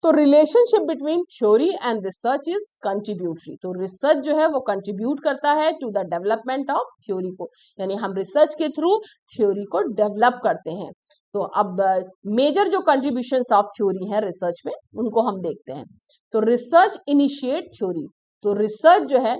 तो relationship between theory and research is contributory. तो रिसर्च जो है वो कंट्रीब्यूट करता है to the development of theory को, यानी हम रिसर्च के थ्रू थ्योरी को डेवलप करते हैं। तो अब मेजर जो कंट्रीब्यूशंस ऑफ थ्योरी है रिसर्च में, उनको हम देखते हैं। तो रिसर्च इनिशिएट थ्योरी। तो रिसर्च जो है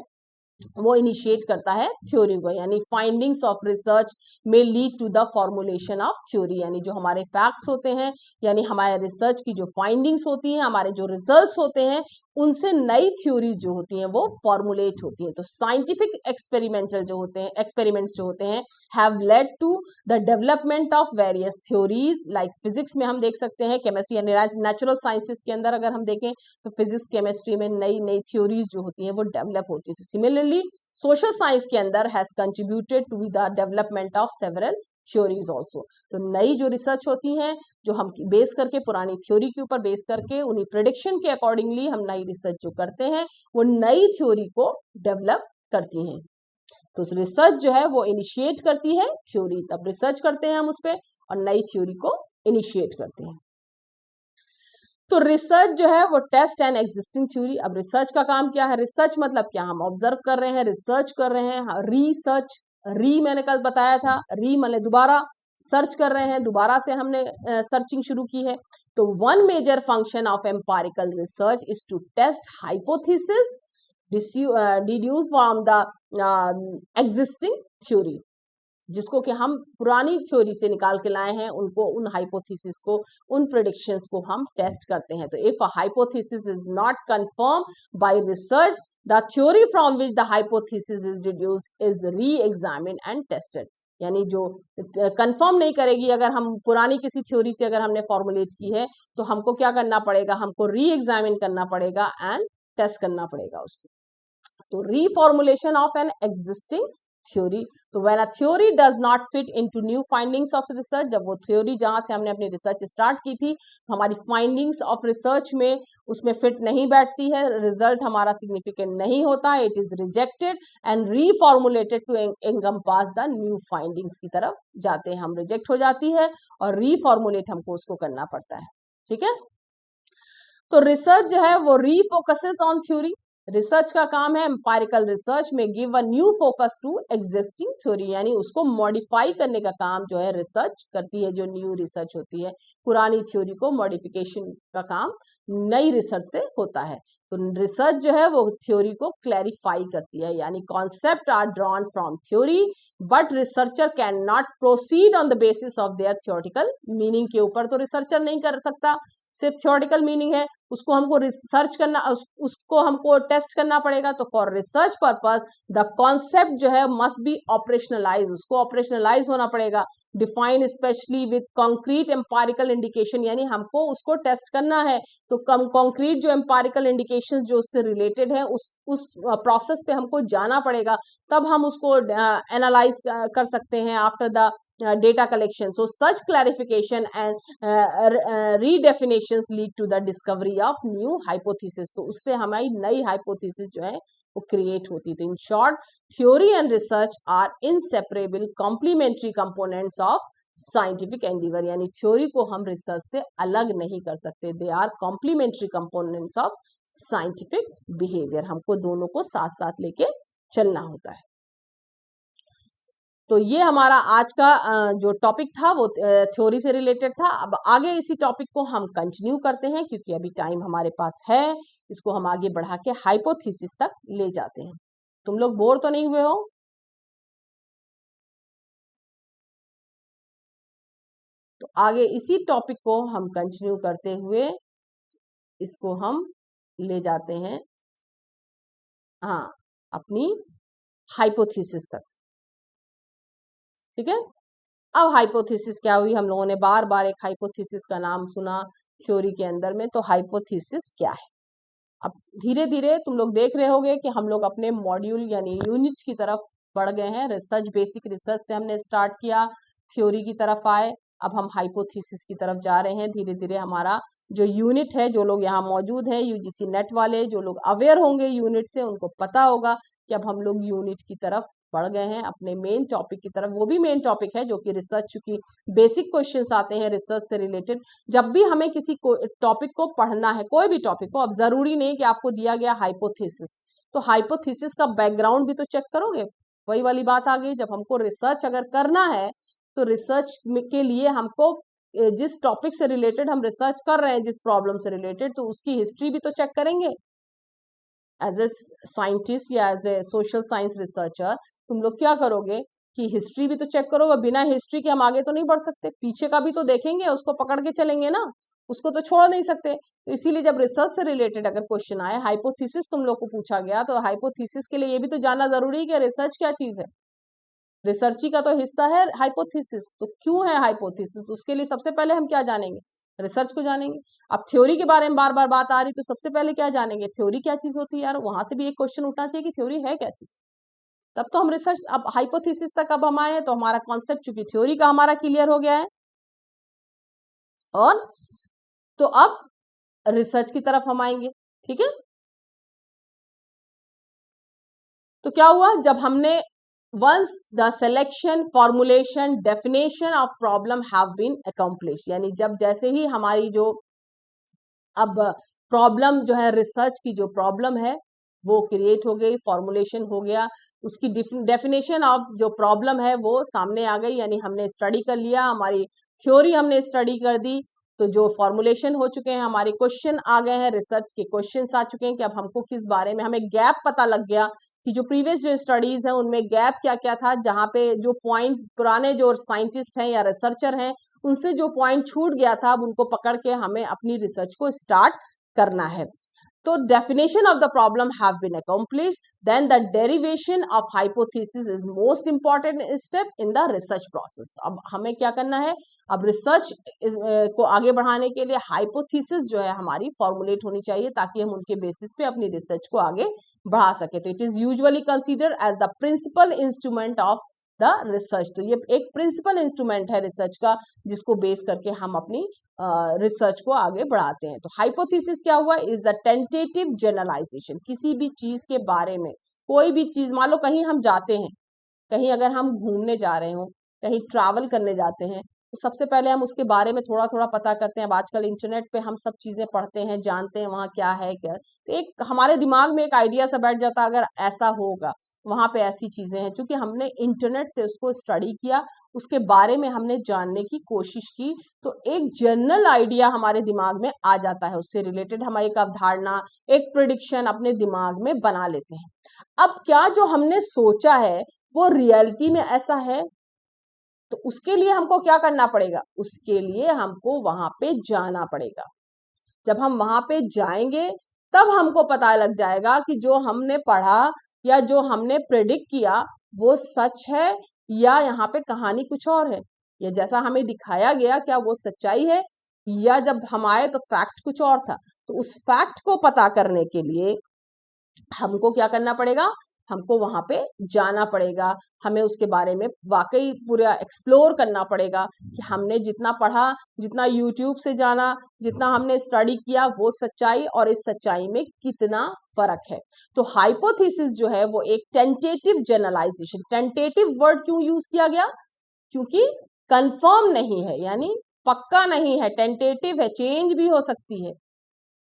वो इनिशिएट करता है थ्योरी को, यानी फाइंडिंग्स ऑफ रिसर्च में lead to the formulation of theory, यानी जो हमारे फैक्ट्स होते हैं, यानी हमारे रिसर्च की जो फाइंडिंग्स होती हैं, हमारे जो रिजल्ट्स होते हैं, उनसे नई थ्योरीज जो होती हैं वो फॉर्मुलेट होती हैं। तो साइंटिफिक एक्सपेरिमेंटल जो होते हैं, एक्सपेरिमेंट्स जो होते हैं, have led to the development of various theories, like physics में हम देख सकते हैं, केमिस्ट्री यानी नेचुरल साइंसेस के अंदर अगर हम देखें तो फिजिक्स केमिस्ट्री में नई नई थ्योरीज जो होती हैं वो डेवलप होती है। तो सिमिलरली सोशल साइंस के अंदर has contributed to the development of several theories also. तो नई जो रिसर्च होती हैं, जो हम बेस करके पुरानी थ्योरी के ऊपर बेस करके उन्हीं प्रेडिक्शन के अकॉर्डिंगली हम नई रिसर्च जो करते हैं वो नई थ्योरी को डेवलप करती हैं। तो रिसर्च जो है वो इनिशिएट करती है थ्योरी, तब रिसर्च करते हैं हम उस पर और नई थ्योरी को इनिशिएट करते हैं। तो रिसर्च जो है वो टेस्ट एंड एग्जिस्टिंग थ्योरी। अब रिसर्च का काम क्या है? रिसर्च मतलब क्या? हम ऑब्जर्व कर रहे हैं, रिसर्च कर रहे हैं। रिसर्च, री मैंने कल बताया था, री माने दोबारा, सर्च कर रहे हैं, दोबारा से हमने सर्चिंग शुरू की है। तो one major function of empirical research is to test hypothesis deduce from the existing theory, जिसको कि हम पुरानी थ्योरी से निकाल के लाए हैं, उनको, उन हाइपोथेसिस को, उन प्रेडिक्शंस को हम टेस्ट करते हैं। तो if a hypothesis is not confirm bye research, the theory from which the hypothesis is deduced is री एग्जामिन्ड एंड टेस्टेड। यानी जो कंफर्म नहीं करेगी, अगर हम पुरानी किसी थ्योरी से अगर हमने फॉर्मुलेट की है, तो हमको क्या करना पड़ेगा, हमको री एग्जामिन करना पड़ेगा एंड टेस्ट करना पड़ेगा उसको। तो reformulation of an existing theory. तो when a theory does not fit into new findings of research, जब वो थ्योरी जहां से हमने अपनी रिसर्च स्टार्ट की थी, हमारी फाइंडिंग्स ऑफ रिसर्च में उसमें फिट नहीं बैठती है, रिजल्ट हमारा सिग्निफिकेंट नहीं होता, it is rejected and reformulated to encompass the new findings की तरफ जाते हैं हम, रिजेक्ट हो जाती है और रीफॉर्मुलेट हमको उसको करना पड़ता है। ठीक है, तो रिसर्च जो है वो रीफोकसेस ऑन थ्योरी। रिसर्च का काम है, एम्पायरिकल रिसर्च में give a new focus to existing theory, यानी उसको मॉडिफाई करने का काम जो है रिसर्च करती है, जो न्यू रिसर्च होती है, पुरानी थ्योरी को मॉडिफिकेशन का काम नई रिसर्च से होता है। तो रिसर्च जो है वो थ्योरी को क्लैरिफाई करती है, यानी concept are drawn from theory but researcher can not proceed on the basis of their theoretical meaning के ऊपर। तो रिसर्चर नहीं कर सकता, सिर्फ थ्योरेटिकल मीनिंग है, उसको हमको रिसर्च करना, उसको हमको टेस्ट करना पड़ेगा। तो for research purpose the concept जो है मस्ट बी ऑपरेशनलाइज, उसको ऑपरेशनलाइज होना पड़ेगा, define specially with concrete empirical indication, यानी हमको उसको टेस्ट करना है। तो कम कॉन्क्रीट जो एम्पायरिकल इंडिकेशंस जो उससे रिलेटेड है, उस प्रोसेस पे हमको जाना पड़ेगा, तब हम उसको एनालाइज कर सकते हैं after the data collection. So such clarification and redefinitions lead to the discovery of new hypothesis. तो उससे हमारी नई hypothesis जो है वो create होती है। तो in short, theory and research are inseparable complementary components of scientific endeavour, यानी थ्योरी को हम रिसर्च से अलग नहीं कर सकते, they are complementary components of scientific behaviour, हमको दोनों को साथ साथ लेके चलना होता है। तो ये हमारा आज का जो टॉपिक था वो थ्योरी से रिलेटेड था। अब आगे इसी टॉपिक को हम कंटिन्यू करते हैं, क्योंकि अभी टाइम हमारे पास है, इसको हम आगे बढ़ा के हाइपोथेसिस तक ले जाते हैं। तुम लोग बोर तो नहीं हुए हो? तो आगे इसी टॉपिक को हम कंटिन्यू करते हुए इसको हम ले जाते हैं, हाँ, अपनी हाइपोथेसिस तक। ठीक है, अब हाइपोथेसिस क्या हुई, हम लोगों ने बार बार एक हाइपोथेसिस का नाम सुना थ्योरी के अंदर में, तो हाइपोथेसिस क्या है? अब धीरे धीरे तुम लोग देख रहे होगे कि हम लोग अपने मॉड्यूल यानी यूनिट की तरफ बढ़ गए हैं। रिसर्च, बेसिक रिसर्च से हमने स्टार्ट किया, थ्योरी की तरफ आए, अब हम हाइपोथेसिस की तरफ जा रहे हैं। धीरे धीरे हमारा जो यूनिट है, जो लोग यहाँ मौजूद हैं यूजीसी नेट वाले, जो लोग अवेयर होंगे यूनिट से, उनको पता होगा कि अब हम लोग यूनिट की तरफ बढ़ गए हैं, अपने मेन टॉपिक की तरफ। वो भी मेन टॉपिक है जो कि रिसर्च, चूंकि बेसिक क्वेश्चंस आते हैं रिसर्च से रिलेटेड। जब भी हमें किसी टॉपिक को पढ़ना है, कोई भी टॉपिक को, अब जरूरी नहीं कि आपको दिया गया हाइपोथेसिस, तो हाइपोथेसिस का बैकग्राउंड भी तो चेक करोगे। वही वाली बात आ गई, जब हमको रिसर्च अगर करना है, तो रिसर्च के लिए हमको जिस टॉपिक से रिलेटेड हम रिसर्च कर रहे हैं, जिस प्रॉब्लम से रिलेटेड, तो उसकी हिस्ट्री भी तो चेक करेंगे। एज ए साइंटिस्ट या as a social science researcher तुम लोग क्या करोगे कि हिस्ट्री भी तो चेक करोगे। बिना हिस्ट्री के हम आगे तो नहीं बढ़ सकते, पीछे का भी तो देखेंगे, उसको पकड़ के चलेंगे ना, उसको तो छोड़ नहीं सकते। तो इसीलिए जब रिसर्च से रिलेटेड अगर क्वेश्चन आए, हाइपोथेसिस तुम लोग को पूछा गया, तो हाइपोथेसिस के लिए ये भी तो जानना जरूरी है कि रिसर्च क्या चीज है। रिसर्च ही का तो हिस्सा है हाइपोथेसिस। तो क्यों है हाइपोथेसिस, उसके लिए सबसे पहले हम क्या जानेंगे? रिसर्च को जानेंगे। अब थ्योरी के बारे में बार बार बात आ रही, तो सबसे पहले क्या जानेंगे? थ्योरी क्या चीज होती है यार, वहां से भी एक क्वेश्चन उठना चाहिए कि थ्योरी है क्या चीज, तब तो हम रिसर्च। अब हाइपोथेसिस तक अब हम आए, तो हमारा कॉन्सेप्ट चूंकि थ्योरी का हमारा क्लियर हो गया है, और तो अब रिसर्च की तरफ हम आएंगे। ठीक है, तो क्या हुआ, जब हमने once the selection, formulation, definition of problem have been accomplished, यानी जब जैसे ही हमारी जो अब प्रॉब्लम जो है, रिसर्च की जो प्रॉब्लम है, वो क्रिएट हो गई, फॉर्मुलेशन हो गया, उसकी डेफिनेशन ऑफ जो प्रॉब्लम है वो सामने आ गई, यानी हमने स्टडी कर लिया, हमारी थ्योरी हमने स्टडी कर दी, तो जो फॉर्मुलेशन हो चुके हैं, हमारे क्वेश्चन आ गए हैं, रिसर्च के क्वेश्चंस आ चुके हैं कि अब हमको किस बारे में, हमें गैप पता लग गया कि जो प्रीवियस जो स्टडीज हैं उनमें गैप क्या क्या था, जहाँ पे जो पॉइंट पुराने जो साइंटिस्ट हैं या रिसर्चर हैं उनसे जो पॉइंट छूट गया था, अब उनको पकड़ के हमें अपनी रिसर्च को स्टार्ट करना है। तो definition of the problem have been accomplished, then the derivation of hypothesis is most important step in the research process. अब हमें क्या करना है, अब रिसर्च को आगे बढ़ाने के लिए हाइपोथेसिस जो है हमारी फॉर्मुलेट होनी चाहिए ताकि हम उनके बेसिस पे अपनी रिसर्च को आगे बढ़ा सके। तो it is usually consider as the principal instrument of the research. तो ये एक प्रिंसिपल इंस्ट्रूमेंट है रिसर्च का जिसको बेस करके हम अपनी रिसर्च को आगे बढ़ाते हैं। तो हाइपोथेसिस क्या हुआ, इज अ टेंटेटिव जनरलाइजेशन, किसी भी चीज के बारे में, कोई भी चीज, मान लो कहीं हम जाते हैं, कहीं अगर हम घूमने जा रहे हो, कहीं ट्रैवल करने जाते हैं, तो सबसे पहले हम उसके बारे में थोड़ा थोड़ा पता करते हैं। अब आजकल इंटरनेट पे हम सब चीजें पढ़ते हैं, जानते हैं वहाँ क्या है क्या, तो एक हमारे दिमाग में एक आइडिया सा बैठ जाता है, अगर ऐसा होगा वहां पे ऐसी चीजें हैं, क्योंकि हमने इंटरनेट से उसको स्टडी किया, उसके बारे में हमने जानने की कोशिश की, तो एक जनरल आइडिया हमारे दिमाग में आ जाता है, उससे रिलेटेड हम एक अवधारणा, एक प्रिडिक्शन अपने दिमाग में बना लेते हैं। अब क्या जो हमने सोचा है वो रियलिटी में ऐसा है, तो उसके लिए हमको क्या करना पड़ेगा, उसके लिए हमको वहां पे जाना पड़ेगा। जब हम वहां पे जाएंगे तब हमको पता लग जाएगा कि जो हमने पढ़ा या जो हमने प्रेडिक्ट किया वो सच है या यहाँ पे कहानी कुछ और है, या जैसा हमें दिखाया गया क्या वो सच्चाई है, या जब हम आए तो फैक्ट कुछ और था। तो उस फैक्ट को पता करने के लिए हमको क्या करना पड़ेगा, हमको वहां पे जाना पड़ेगा, हमें उसके बारे में वाकई पूरा एक्सप्लोर करना पड़ेगा कि हमने जितना पढ़ा, जितना यूट्यूब से जाना, जितना हमने स्टडी किया, वो सच्चाई और इस सच्चाई में कितना फर्क है। तो हाइपोथेसिस जो है वो एक टेंटेटिव जनरलाइजेशन, टेंटेटिव वर्ड क्यों यूज किया गया, क्योंकि कंफर्म नहीं है, यानी पक्का नहीं है, टेंटेटिव है, चेंज भी हो सकती है।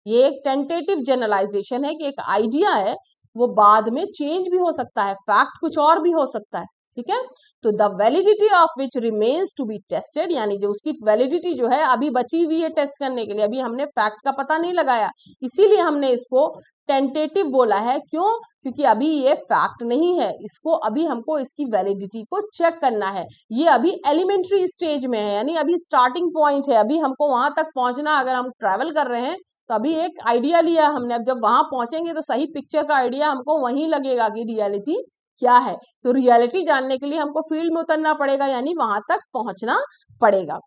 ये एक टेंटेटिव जनरलाइजेशन है कि एक आइडिया है वो बाद में चेंज भी हो सकता है, फैक्ट कुछ और भी हो सकता है, ठीक है। तो the validity of which remains to be tested, यानी जो उसकी वैलिडिटी जो है अभी बची हुई है टेस्ट करने के लिए, अभी हमने फैक्ट का पता नहीं लगाया, इसीलिए हमने इसको टेंटेटिव बोला है। क्यों, क्योंकि अभी ये फैक्ट नहीं है, इसको अभी हमको इसकी वैलिडिटी को चेक करना है, ये अभी एलिमेंट्री स्टेज में है, यानी अभी स्टार्टिंग पॉइंट है, अभी हमको वहां तक पहुंचना, अगर हम ट्रैवल कर रहे हैं तो अभी एक आइडिया लिया हमने, अब जब वहां पहुंचेंगे तो सही पिक्चर का आइडिया हमको वहीं लगेगा कि रियलिटी क्या है। तो रियलिटी जानने के लिए हमको फील्ड में उतरना पड़ेगा, यानी वहां तक पहुंचना पड़ेगा।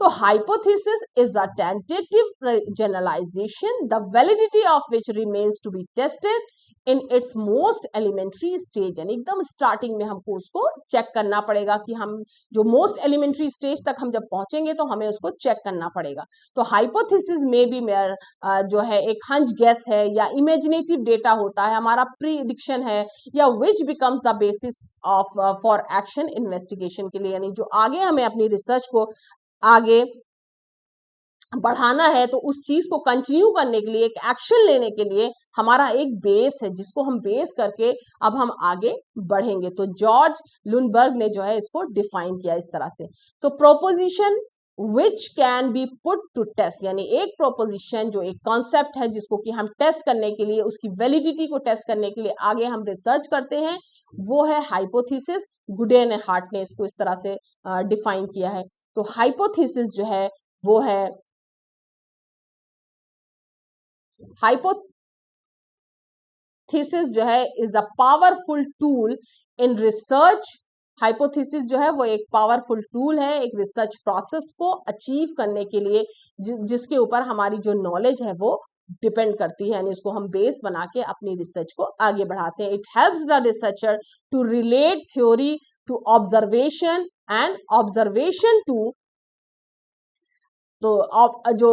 तो hypothesis is a tentative generalization, the validity of which remains to be tested in its most elementary stage, यानी एकदम स्टार्टिंग में हमको उसको चेक करना पड़ेगा कि हम जो मोस्ट एलिमेंट्री स्टेज तक हम जब पहुंचेंगे तो हमें उसको चेक करना पड़ेगा। तो हाइपोथेसिस में भी मेरा जो है एक हंच गैस है या इमेजिनेटिव डेटा होता है, हमारा प्रीडिक्शन है, या which becomes the basis of for action investigation के लिए, यानी जो आगे हमें अपनी रिसर्च को आगे बढ़ाना है, तो उस चीज को कंटिन्यू करने के लिए, एक एक्शन लेने के लिए हमारा एक बेस है जिसको हम बेस करके अब हम आगे बढ़ेंगे। तो जॉर्ज लुनबर्ग ने जो है इसको डिफाइन किया इस तरह से। तो proposition which can be put to test, यानी एक प्रोपोजिशन जो एक कॉन्सेप्ट है जिसको कि हम टेस्ट करने के लिए, उसकी वैलिडिटी को टेस्ट करने के लिए आगे हम रिसर्च करते हैं, वो है हाइपोथेसिस। गुडेन एंड हार्ट ने इसको इस तरह से डिफाइन किया है। तो हाइपोथेसिस जो है वो है, हाइपोथेसिस जो है is a powerful tool in research. Hypothesis जो है वो एक पावरफुल टूल है एक रिसर्च प्रोसेस को अचीव करने के लिए, जिसके ऊपर हमारी जो नॉलेज है वो डिपेंड करती है, यानी उसको हम बेस बना के अपनी रिसर्च को आगे बढ़ाते हैं। It helps the researcher to relate theory to observation and observation to तो जो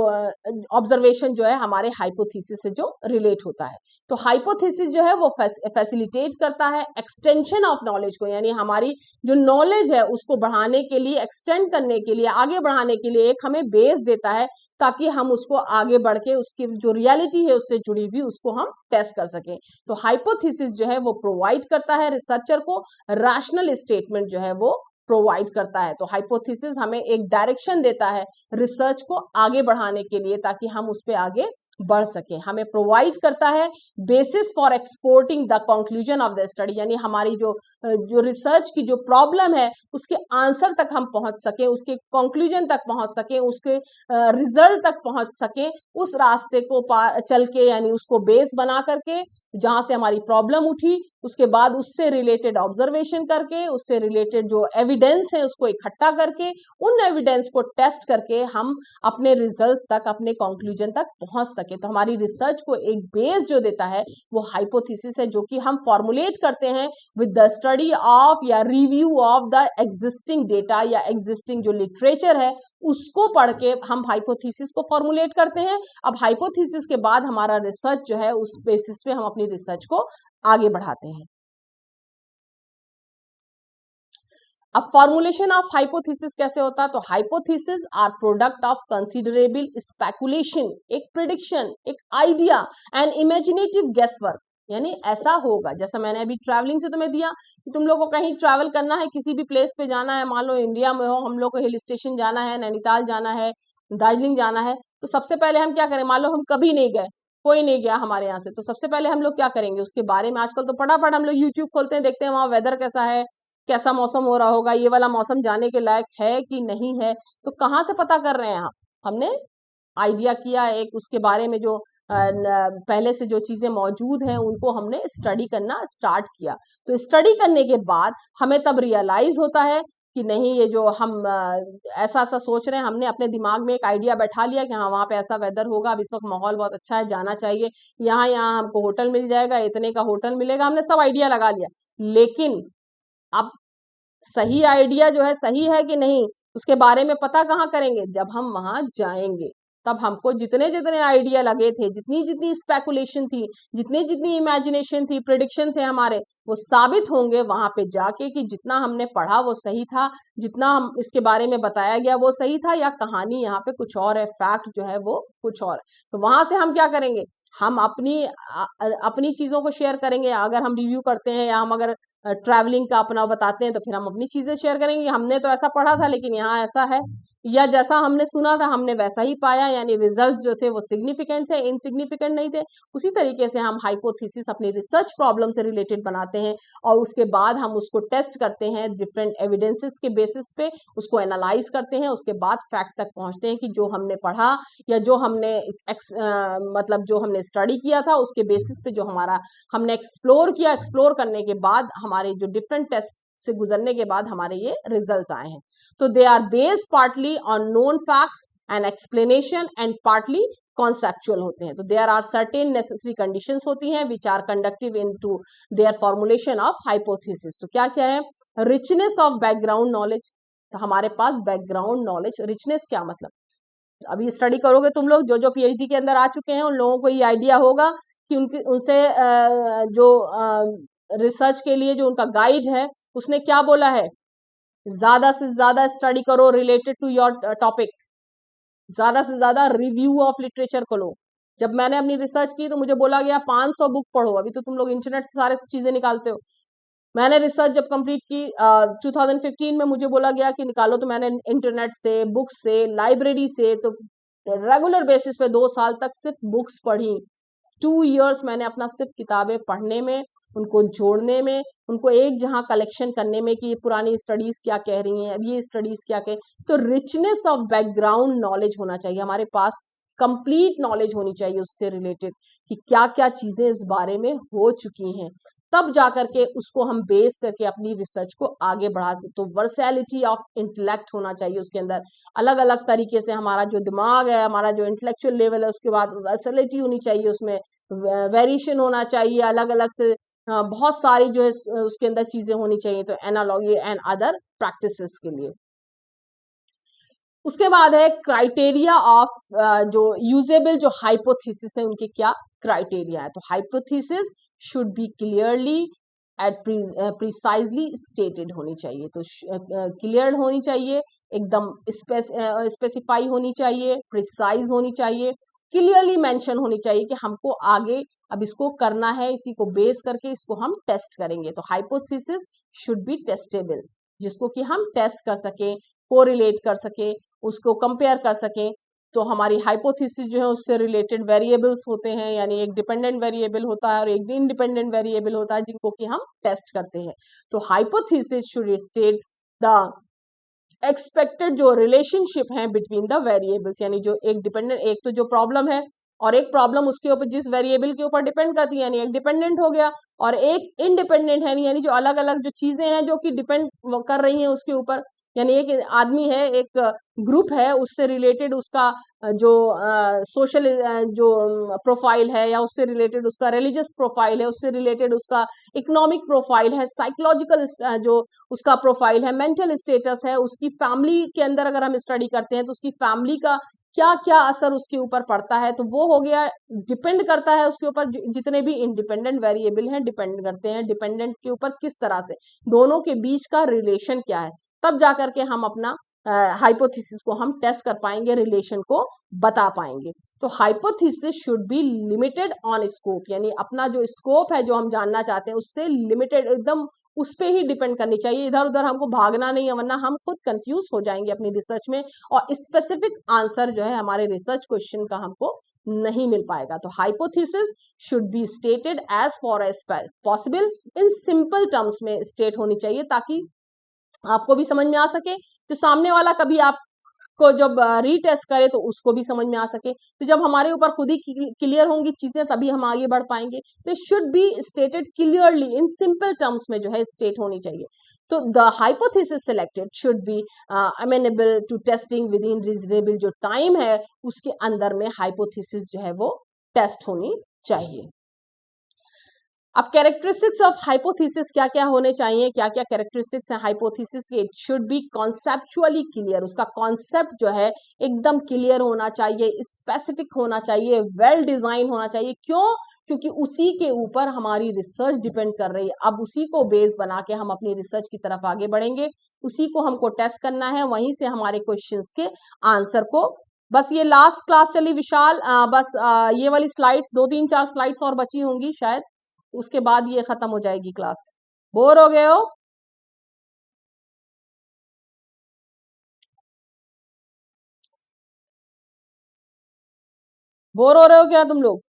ऑब्जर्वेशन जो है हमारे हाइपोथेसिस से जो रिलेट होता है। तो हाइपोथेसिस जो है वो फैसिलिटेट करता है एक्सटेंशन ऑफ नॉलेज को, यानी हमारी जो नॉलेज है उसको बढ़ाने के लिए, एक्सटेंड करने के लिए, आगे बढ़ाने के लिए एक हमें बेस देता है, ताकि हम उसको आगे बढ़ के उसकी जो रियलिटी है उससे जुड़ी हुई उसको हम टेस्ट कर सकें। तो हाइपोथेसिस जो है वो प्रोवाइड करता है रिसर्चर को रैशनल स्टेटमेंट जो है वो प्रोवाइड करता है। तो हाइपोथेसिस हमें एक डायरेक्शन देता है रिसर्च को आगे बढ़ाने के लिए, ताकि हम उस पर आगे बढ़ सके। हमें प्रोवाइड करता है basis for exporting the conclusion of the study, यानी हमारी जो रिसर्च की जो प्रॉब्लम है उसके आंसर तक हम पहुंच सके, उसके कंक्लूजन तक पहुंच सके, उसके रिजल्ट तक पहुंच सके, उस रास्ते को चल के, यानी उसको बेस बना करके जहां से हमारी प्रॉब्लम उठी, उसके बाद उससे रिलेटेड ऑब्जर्वेशन करके, उससे रिलेटेड जो एविडेंस है उसको इकट्ठा करके, उन एविडेंस को टेस्ट करके हम अपने रिजल्ट्स तक, अपने कंक्लूजन तक पहुंच सके। तो हमारी रिसर्च को एक बेस जो देता है वो हाइपोथेसिस है, जो कि हम फॉर्मुलेट करते हैं विद द स्टडी ऑफ या review of the existing data या एग्जिस्टिंग जो लिटरेचर है उसको पढ़ के हम हाइपोथेसिस को फॉर्मुलेट करते हैं। अब हाइपोथेसिस के बाद हमारा रिसर्च जो है उस बेसिस पे हम अपनी रिसर्च को आगे बढ़ाते हैं। अब फॉर्मुलेशन ऑफ हाइपोथेसिस कैसे होता है? तो hypothesis are product of considerable speculation, एक प्रिडिक्शन, एक आइडिया एंड इमेजिनेटिव गेसवर्क, यानी ऐसा होगा, जैसा मैंने अभी ट्रैवलिंग से तुम्हें दिया कि तुम लोगों को कहीं ट्रैवल करना है, किसी भी प्लेस पे जाना है, मान लो इंडिया में हो, हम लोग को हिल स्टेशन जाना है, नैनीताल जाना है, दार्जिलिंग जाना है, तो सबसे पहले हम क्या करें? मान लो हम कभी नहीं गए, कोई नहीं गया हमारे यहाँ से, तो सबसे पहले हम लोग क्या करेंगे? उसके बारे में आजकल तो फटाफट हम लोग यूट्यूब खोलते हैं, देखते हैं वहां वेदर कैसा है, कैसा मौसम हो रहा होगा, ये वाला मौसम जाने के लायक है कि नहीं है। तो कहाँ से पता कर रहे हैं हम? हमने आइडिया किया एक, उसके बारे में जो पहले से जो चीजें मौजूद हैं उनको हमने स्टडी करना स्टार्ट किया। तो स्टडी करने के बाद हमें तब रियलाइज होता है कि नहीं, ये जो हम ऐसा ऐसा सोच रहे हैं, हमने अपने दिमाग में एक आइडिया बैठा लिया कि हाँ वहाँ पे ऐसा वेदर होगा, अब इस वक्त माहौल बहुत अच्छा है, जाना चाहिए, यहाँ यहाँ हमको होटल मिल जाएगा, इतने का होटल मिलेगा, हमने सब आइडिया लगा लिया। लेकिन अब सही आइडिया जो है सही है कि नहीं, उसके बारे में पता कहाँ करेंगे? जब हम वहां जाएंगे, तब हमको जितने जितने आइडिया लगे थे, जितनी जितनी स्पेकुलेशन थी, जितनी जितनी इमेजिनेशन थी, प्रिडिक्शन थे हमारे, वो साबित होंगे वहां पे जाके कि जितना हमने पढ़ा वो सही था, जितना हम इसके बारे में बताया गया वो सही था, या कहानी यहाँ पे कुछ और है, फैक्ट जो है वो कुछ और है। तो वहां से हम क्या करेंगे? हम अपनी चीजों को शेयर करेंगे। अगर हम रिव्यू करते हैं या हम अगर ट्रैवलिंग का अपना बताते हैं, तो फिर हम अपनी चीजें शेयर करेंगे, हमने तो ऐसा पढ़ा था लेकिन यहाँ ऐसा है, या जैसा हमने सुना था हमने वैसा ही पाया, यानी रिजल्ट्स जो थे वो सिग्निफिकेंट थे, इनसिग्निफिकेंट नहीं थे। उसी तरीके से हम हाइपोथेसिस अपनी रिसर्च प्रॉब्लम से रिलेटेड बनाते हैं, और उसके बाद हम उसको टेस्ट करते हैं डिफरेंट एविडेंसेस के बेसिस पे, उसको एनालाइज करते हैं, उसके बाद फैक्ट तक पहुंचते हैं कि जो हमने पढ़ा या जो हमने मतलब जो हमने स्टडी किया था उसके बेसिस पे जो हमारा हमने एक्सप्लोर किया, एक्सप्लोर करने के बाद हमारे जो डिफरेंट टेस्ट से गुजरने के बाद हमारे ये रिजल्ट आए हैं। तो they are based partly on known facts and explanation and partly conceptual होते हैं। तो there are certain necessary conditions होती हैं which are conductive into their formulation of hypothesis. तो क्या क्या है? Richness of background knowledge. तो हमारे पास बैकग्राउंड नॉलेज, रिचनेस क्या मतलब? अभी स्टडी करोगे तुम लोग, जो जो पीएचडी के अंदर आ चुके हैं उन लोगों को ये आइडिया होगा कि उनके उनसे जो रिसर्च के लिए जो उनका गाइड है उसने क्या बोला है, ज्यादा से ज्यादा स्टडी करो रिलेटेड टू योर टॉपिक, ज्यादा से ज्यादा रिव्यू ऑफ लिटरेचर करो। जब मैंने अपनी रिसर्च की तो मुझे बोला गया 500 बुक पढ़ो। अभी तो तुम लोग इंटरनेट से सारे चीजें निकालते हो। मैंने रिसर्च जब कंप्लीट की 2015 में, मुझे बोला गया कि निकालो, तो मैंने इंटरनेट से, बुक से, लाइब्रेरी से, तो रेगुलर बेसिस पे 2 साल तक सिर्फ बुक्स पढ़ी। 2 इयर्स मैंने अपना सिर्फ किताबें पढ़ने में, उनको जोड़ने में, उनको एक जहां कलेक्शन करने में कि ये पुरानी स्टडीज क्या कह रही हैं, अब ये स्टडीज क्या कह। तो रिचनेस ऑफ बैकग्राउंड नॉलेज होना चाहिए हमारे पास, कंप्लीट नॉलेज होनी चाहिए उससे रिलेटेड कि क्या क्या चीजें इस बारे में हो चुकी हैं, तब जाकर के उसको हम बेस करके अपनी रिसर्च को आगे बढ़ा सकते। तो वर्सैलिटी ऑफ इंटेलेक्ट होना चाहिए उसके अंदर, अलग अलग तरीके से हमारा जो दिमाग है, हमारा जो इंटेलेक्चुअल लेवल है, उसके बाद वर्सैलिटी होनी चाहिए, उसमें वेरिएशन होना चाहिए, अलग अलग से बहुत सारी जो है उसके अंदर चीजें होनी चाहिए। तो एनालॉजी एंड अदर प्रैक्टिसेस के लिए उसके बाद है क्राइटेरिया ऑफ जो यूजेबल जो हाइपोथेसिस है उनके क्या क्राइटेरिया है। तो hypothesis should be clearly at precisely stated होनी चाहिए। तो क्लियर होनी चाहिए, एकदम स्पेसिफाई होनी चाहिए, प्रिसाइज होनी चाहिए, क्लियरली मेंशन होनी चाहिए कि हमको आगे अब इसको करना है, इसी को बेस करके इसको हम टेस्ट करेंगे। तो हाइपोथेसिस शुड बी टेस्टेबल, जिसको कि हम टेस्ट कर सके, कोरिलेट कर सके, उसको कंपेयर कर सके। तो हमारी हाइपोथेसिस जो है उससे रिलेटेड वेरिएबल्स होते हैं, यानी एक डिपेंडेंट वेरिएबल होता है और एक इंडिपेंडेंट वेरिएबल होता है जिनको कि हम टेस्ट करते हैं। तो hypothesis should state the expected जो रिलेशनशिप है बिटवीन द वेरिएबल्स, यानी जो एक डिपेंडेंट, एक तो जो प्रॉब्लम है और एक प्रॉब्लम उसके ऊपर जिस वेरिएबल के ऊपर डिपेंड करती है, यानी एक डिपेंडेंट हो गया और एक इंडिपेंडेंट है, यानी जो अलग अलग जो चीजें हैं जो कि डिपेंड कर रही हैं उसके ऊपर। यानी एक आदमी है, एक ग्रुप है, उससे रिलेटेड उसका जो सोशल जो प्रोफाइल है, या उससे रिलेटेड उसका रिलीजियस प्रोफाइल है, उससे रिलेटेड उसका इकोनॉमिक प्रोफाइल है, साइकोलॉजिकल जो उसका प्रोफाइल है, मेंटल स्टेटस है, उसकी फैमिली के अंदर अगर हम स्टडी करते हैं तो उसकी फैमिली का क्या क्या असर उसके ऊपर पड़ता है। तो वो हो गया, डिपेंड करता है उसके ऊपर। जितने भी इंडिपेंडेंट वेरिएबल हैं डिपेंड करते हैं डिपेंडेंट के ऊपर किस तरह से, दोनों के बीच का रिलेशन क्या है, तब जाकर के हम अपना हाइपोथेसिस को हम टेस्ट कर पाएंगे, रिलेशन को बता पाएंगे। तो hypothesis should B limited on scope, यानी अपना जो स्कोप है जो हम जानना चाहते हैं उससे लिमिटेड, एकदम उस पे ही डिपेंड करनी चाहिए। इधर उधर हमको भागना नहीं है, वरना हम खुद कंफ्यूज हो जाएंगे अपनी रिसर्च में और स्पेसिफिक आंसर जो है हमारे रिसर्च क्वेश्चन का हमको नहीं मिल पाएगा। तो hypothesis should be stated as far as possible in simple terms में स्टेट होनी चाहिए, ताकि आपको भी समझ में आ सके, जो सामने वाला कभी आपको जब रीटेस्ट करे तो उसको भी समझ में आ सके। तो जब हमारे ऊपर खुद ही क्लियर होंगी चीजें तभी हम आगे बढ़ पाएंगे। तो should be stated clearly in simple terms में जो है स्टेट होनी चाहिए। तो the hypothesis selected should be amenable to testing within reasonable, जो टाइम है उसके अंदर में हाइपोथेसिस जो है वो टेस्ट होनी चाहिए। अब कैरेक्टरिस्टिक्स ऑफ हाइपोथेसिस क्या क्या होने चाहिए, क्या क्या कैरेक्टरिस्टिक्स हैं हाइपोथेसिस के। It should B conceptually clear, उसका कॉन्सेप्ट जो है एकदम क्लियर होना चाहिए, स्पेसिफिक होना चाहिए, वेल डिजाइन होना चाहिए। क्यों? क्योंकि उसी के ऊपर हमारी रिसर्च डिपेंड कर रही है। अब उसी को बेस बना के हम अपनी रिसर्च की तरफ आगे बढ़ेंगे, उसी को हमको टेस्ट करना है, वहीं से हमारे क्वेश्चंस के आंसर को। बस ये लास्ट क्लास चली विशाल, बस ये वाली स्लाइड्स, 2-3-4 स्लाइड्स और बची होंगी शायद, उसके बाद ये खत्म हो जाएगी क्लास। बोर हो गए हो? बोर हो रहे हो क्या तुम लोग?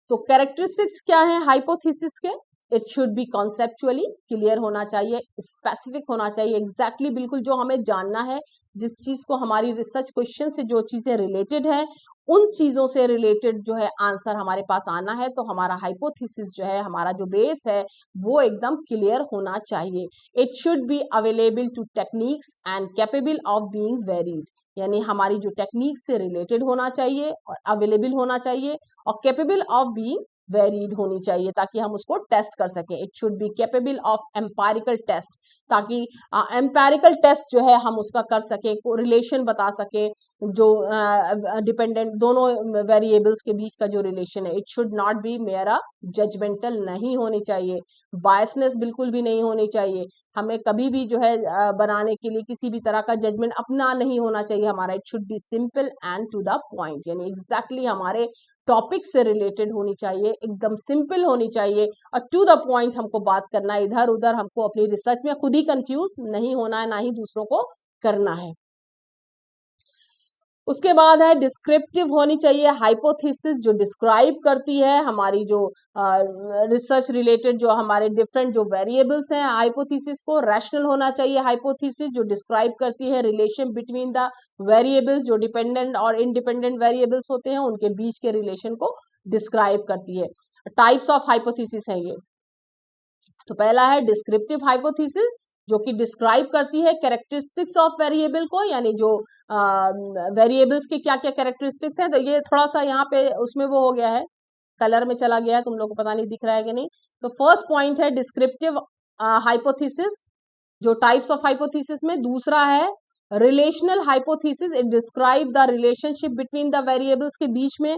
तो कैरेक्टरिस्टिक्स क्या है हाइपोथेसिस के? It should B conceptually clear होना चाहिए, स्पेसिफिक होना चाहिए, एग्जैक्टली बिल्कुल जो हमें जानना है, जिस चीज को हमारी रिसर्च क्वेश्चन से जो चीजें रिलेटेड है उन चीजों से रिलेटेड जो है आंसर हमारे पास आना है। तो हमारा हाइपोथेसिस जो है, हमारा जो बेस है वो एकदम क्लियर होना चाहिए। It should be available to techniques and capable of being varied, यानी हमारी जो टेक्निक से रिलेटेड होना चाहिए और अवेलेबल होना चाहिए और कैपेबल ऑफ बीइंग वेरीड होनी चाहिए, ताकि हम उसको टेस्ट कर सकें। It should be capable of empirical test, ताकि एम्पायरिकल टेस्ट जो है हम उसका कर सके, रिलेशन बता सके, जो डिपेंडेंट दोनों वेरिएबल्स के बीच का जो रिलेशन है। इट शुड नॉट बी मेरा जजमेंटल नहीं होनी चाहिए, बायसनेस बिल्कुल भी नहीं होनी चाहिए। हमें कभी भी जो है बनाने के लिए किसी भी तरह का जजमेंट अपना नहीं होना चाहिए हमारा। It should be simple and to the point, यानी एग्जैक्टली हमारे टॉपिक से रिलेटेड होनी चाहिए, एकदम सिंपल होनी चाहिए और टू द पॉइंट हमको बात करना है। इधर उधर हमको अपनी रिसर्च में खुद ही कंफ्यूज नहीं होना है, ना ही दूसरों को करना है। उसके बाद है डिस्क्रिप्टिव होनी चाहिए हाइपोथेसिस, जो डिस्क्राइब करती है हमारी जो रिसर्च रिलेटेड जो हमारे डिफरेंट जो वेरिएबल्स हैं हाइपोथेसिस को। रैशनल होना चाहिए हाइपोथेसिस, जो डिस्क्राइब करती है रिलेशन बिटवीन द वेरिएबल्स, जो डिपेंडेंट और इंडिपेंडेंट वेरिएबल्स होते हैं उनके बीच के रिलेशन को डिस्क्राइब करती है। टाइप्स ऑफ हाइपोथेसिस है ये। तो पहला है डिस्क्रिप्टिव हाइपोथेसिस, जो कि डिस्क्राइब करती है कैरेक्टरिस्टिक्स ऑफ वेरिएबल को, यानी जो वेरिएबल्स के क्या क्या कैरेक्टरिस्टिक्स हैं। तो ये थोड़ा सा यहाँ पे उसमें वो हो गया है, कलर में चला गया है, तुम लोग को पता नहीं दिख रहा है कि नहीं। तो फर्स्ट पॉइंट है डिस्क्रिप्टिव हाइपोथेसिस, जो टाइप्स ऑफ हाइपोथेसिस में। दूसरा है relational hypothesis, it describe the relationship between the variables के बीच में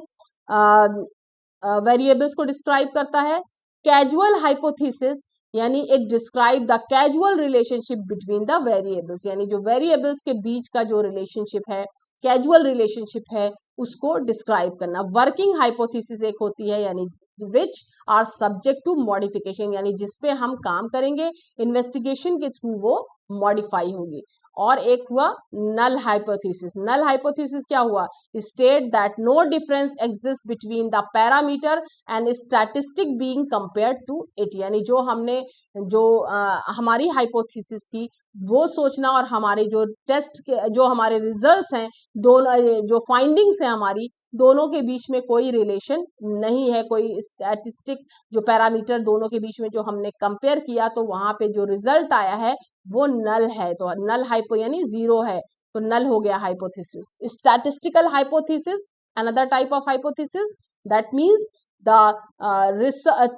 वेरिएबल्स को डिस्क्राइब करता है। कैजुअल हाइपोथेसिस यानी it describe the casual relationship between the variables, यानी जो वेरिएबल्स के बीच का जो रिलेशनशिप है, कैजुअल रिलेशनशिप है, उसको डिस्क्राइब करना। वर्किंग हाइपोथेसिस एक होती है, यानी which are subject to modification, यानी जिसपे हम काम करेंगे, इन्वेस्टिगेशन के थ्रू वो मॉडिफाई होगी। और एक हुआ नल हाइपोथेसिस। नल हाइपोथेसिस क्या हुआ? State that no difference exist between the parameter and statistic being compared to it, यानी जो हमने जो हमारी हाइपोथेसिस थी वो सोचना और हमारे जो टेस्ट के जो हमारे रिजल्ट्स हैं, दोनों जो फाइंडिंग्स हैं हमारी, दोनों के बीच में कोई रिलेशन नहीं है, कोई स्टैटिस्टिक जो पैरामीटर दोनों के बीच में जो हमने कंपेयर किया तो वहां पे जो रिजल्ट आया है वो नल है। तो नल हाइपो यानी जीरो है, तो नल हो गया hypothesis. Statistical hypothesis another type of hypothesis, that means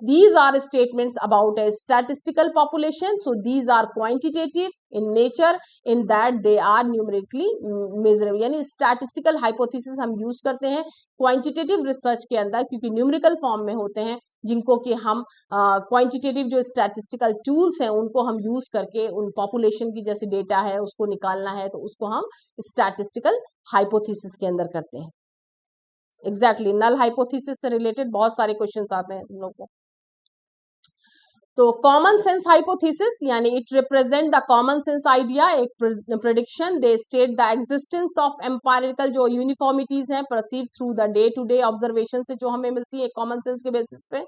these are statements about a statistical population, so these are quantitative in nature in that they are numerically measurable, यानी statistical hypothesis हम यूज करते हैं क्वांटिटेटिव रिसर्च के अंदर, क्योंकि न्यूमेरिकल फॉर्म में होते हैं, जिनको कि हम क्वांटिटेटिव जो स्टैटिस्टिकल टूल्स हैं उनको हम यूज करके उन पॉपुलेशन की जैसे डेटा है उसको निकालना है, तो उसको हम स्टैटिस्टिकल हाइपोथेसिस के अंदर करते हैं। एग्जैक्टली नल हाइपोथेसिस से रिलेटेड बहुत सारे क्वेश्चंस आते हैं तुम लोग को। तो कॉमन सेंस हाइपोथेसिस यानी it represent the common sense idea, एक prediction. They state the existence of empirical जो यूनिफॉर्मिटीज हैं perceive through the day to day observation से जो हमें मिलती है कॉमन सेंस के बेसिस पे।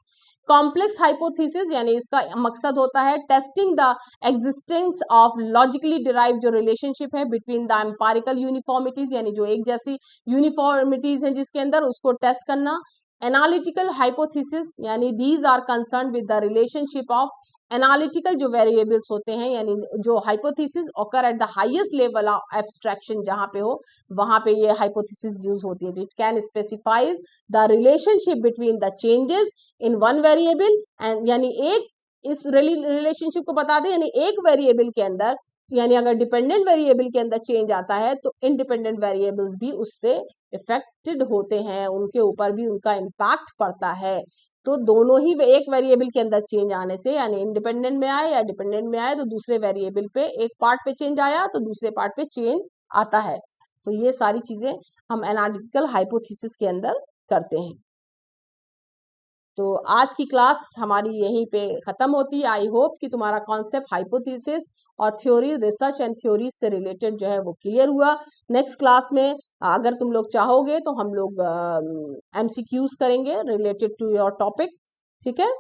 कॉम्प्लेक्स हाइपोथेसिस यानी इसका मकसद होता है testing the existence of logically derive जो रिलेशनशिप है बिटवीन द एम्पायरिकल यूनिफॉर्मिटीज, यानी जो एक जैसी यूनिफॉर्मिटीज हैं जिसके अंदर, उसको टेस्ट करना। एनालिटिकल हाइपोथेसिस यानी these are concern with the relationship of analytical जो वेरिएबल्स होते हैं, यानी जो hypothesis occur at the highest level of abstraction जहां पे हो वहां पे ये हाइपोथेसिस यूज होती है। It can specifies the relationship between the changes in one variable and, यानी एक इस रिलेशनशिप को बता दे, यानी एक वेरिएबल के अंदर, यानी अगर डिपेंडेंट वेरिएबल के अंदर चेंज आता है तो इंडिपेंडेंट वेरिएबल्स भी उससे इफेक्टेड होते हैं, उनके ऊपर भी उनका इम्पैक्ट पड़ता है। तो दोनों ही एक वेरिएबल के अंदर चेंज आने से, यानी इंडिपेंडेंट में आए या डिपेंडेंट में आए, तो दूसरे वेरिएबल पे एक पार्ट पे चेंज आया तो दूसरे पार्ट पे चेंज आता है। तो ये सारी चीजें हम एनालिटिकल हाइपोथेसिस के अंदर करते हैं। तो आज की क्लास हमारी यहीं पे खत्म होती है। आई होप कि तुम्हारा कॉन्सेप्ट हाइपोथेसिस और थ्योरी, रिसर्च एंड थ्योरी से रिलेटेड जो है वो क्लियर हुआ। नेक्स्ट क्लास में अगर तुम लोग चाहोगे तो हम लोग एमसीक्यूज करेंगे रिलेटेड टू योर टॉपिक, ठीक है।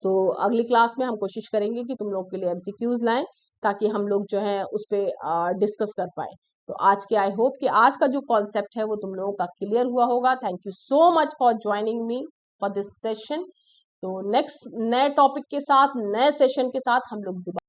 तो अगली क्लास में हम कोशिश करेंगे कि तुम लोग के लिए एमसीक्यूज लाएं ताकि हम लोग जो है उस पर डिस्कस कर पाए। तो आज के आई होप कि आज का जो कॉन्सेप्ट है वो तुम लोगों का क्लियर हुआ होगा। Thank you so much for joining me for this session. तो नेक्स्ट नए टॉपिक के साथ, नए सेशन के साथ हम लोग दोबारा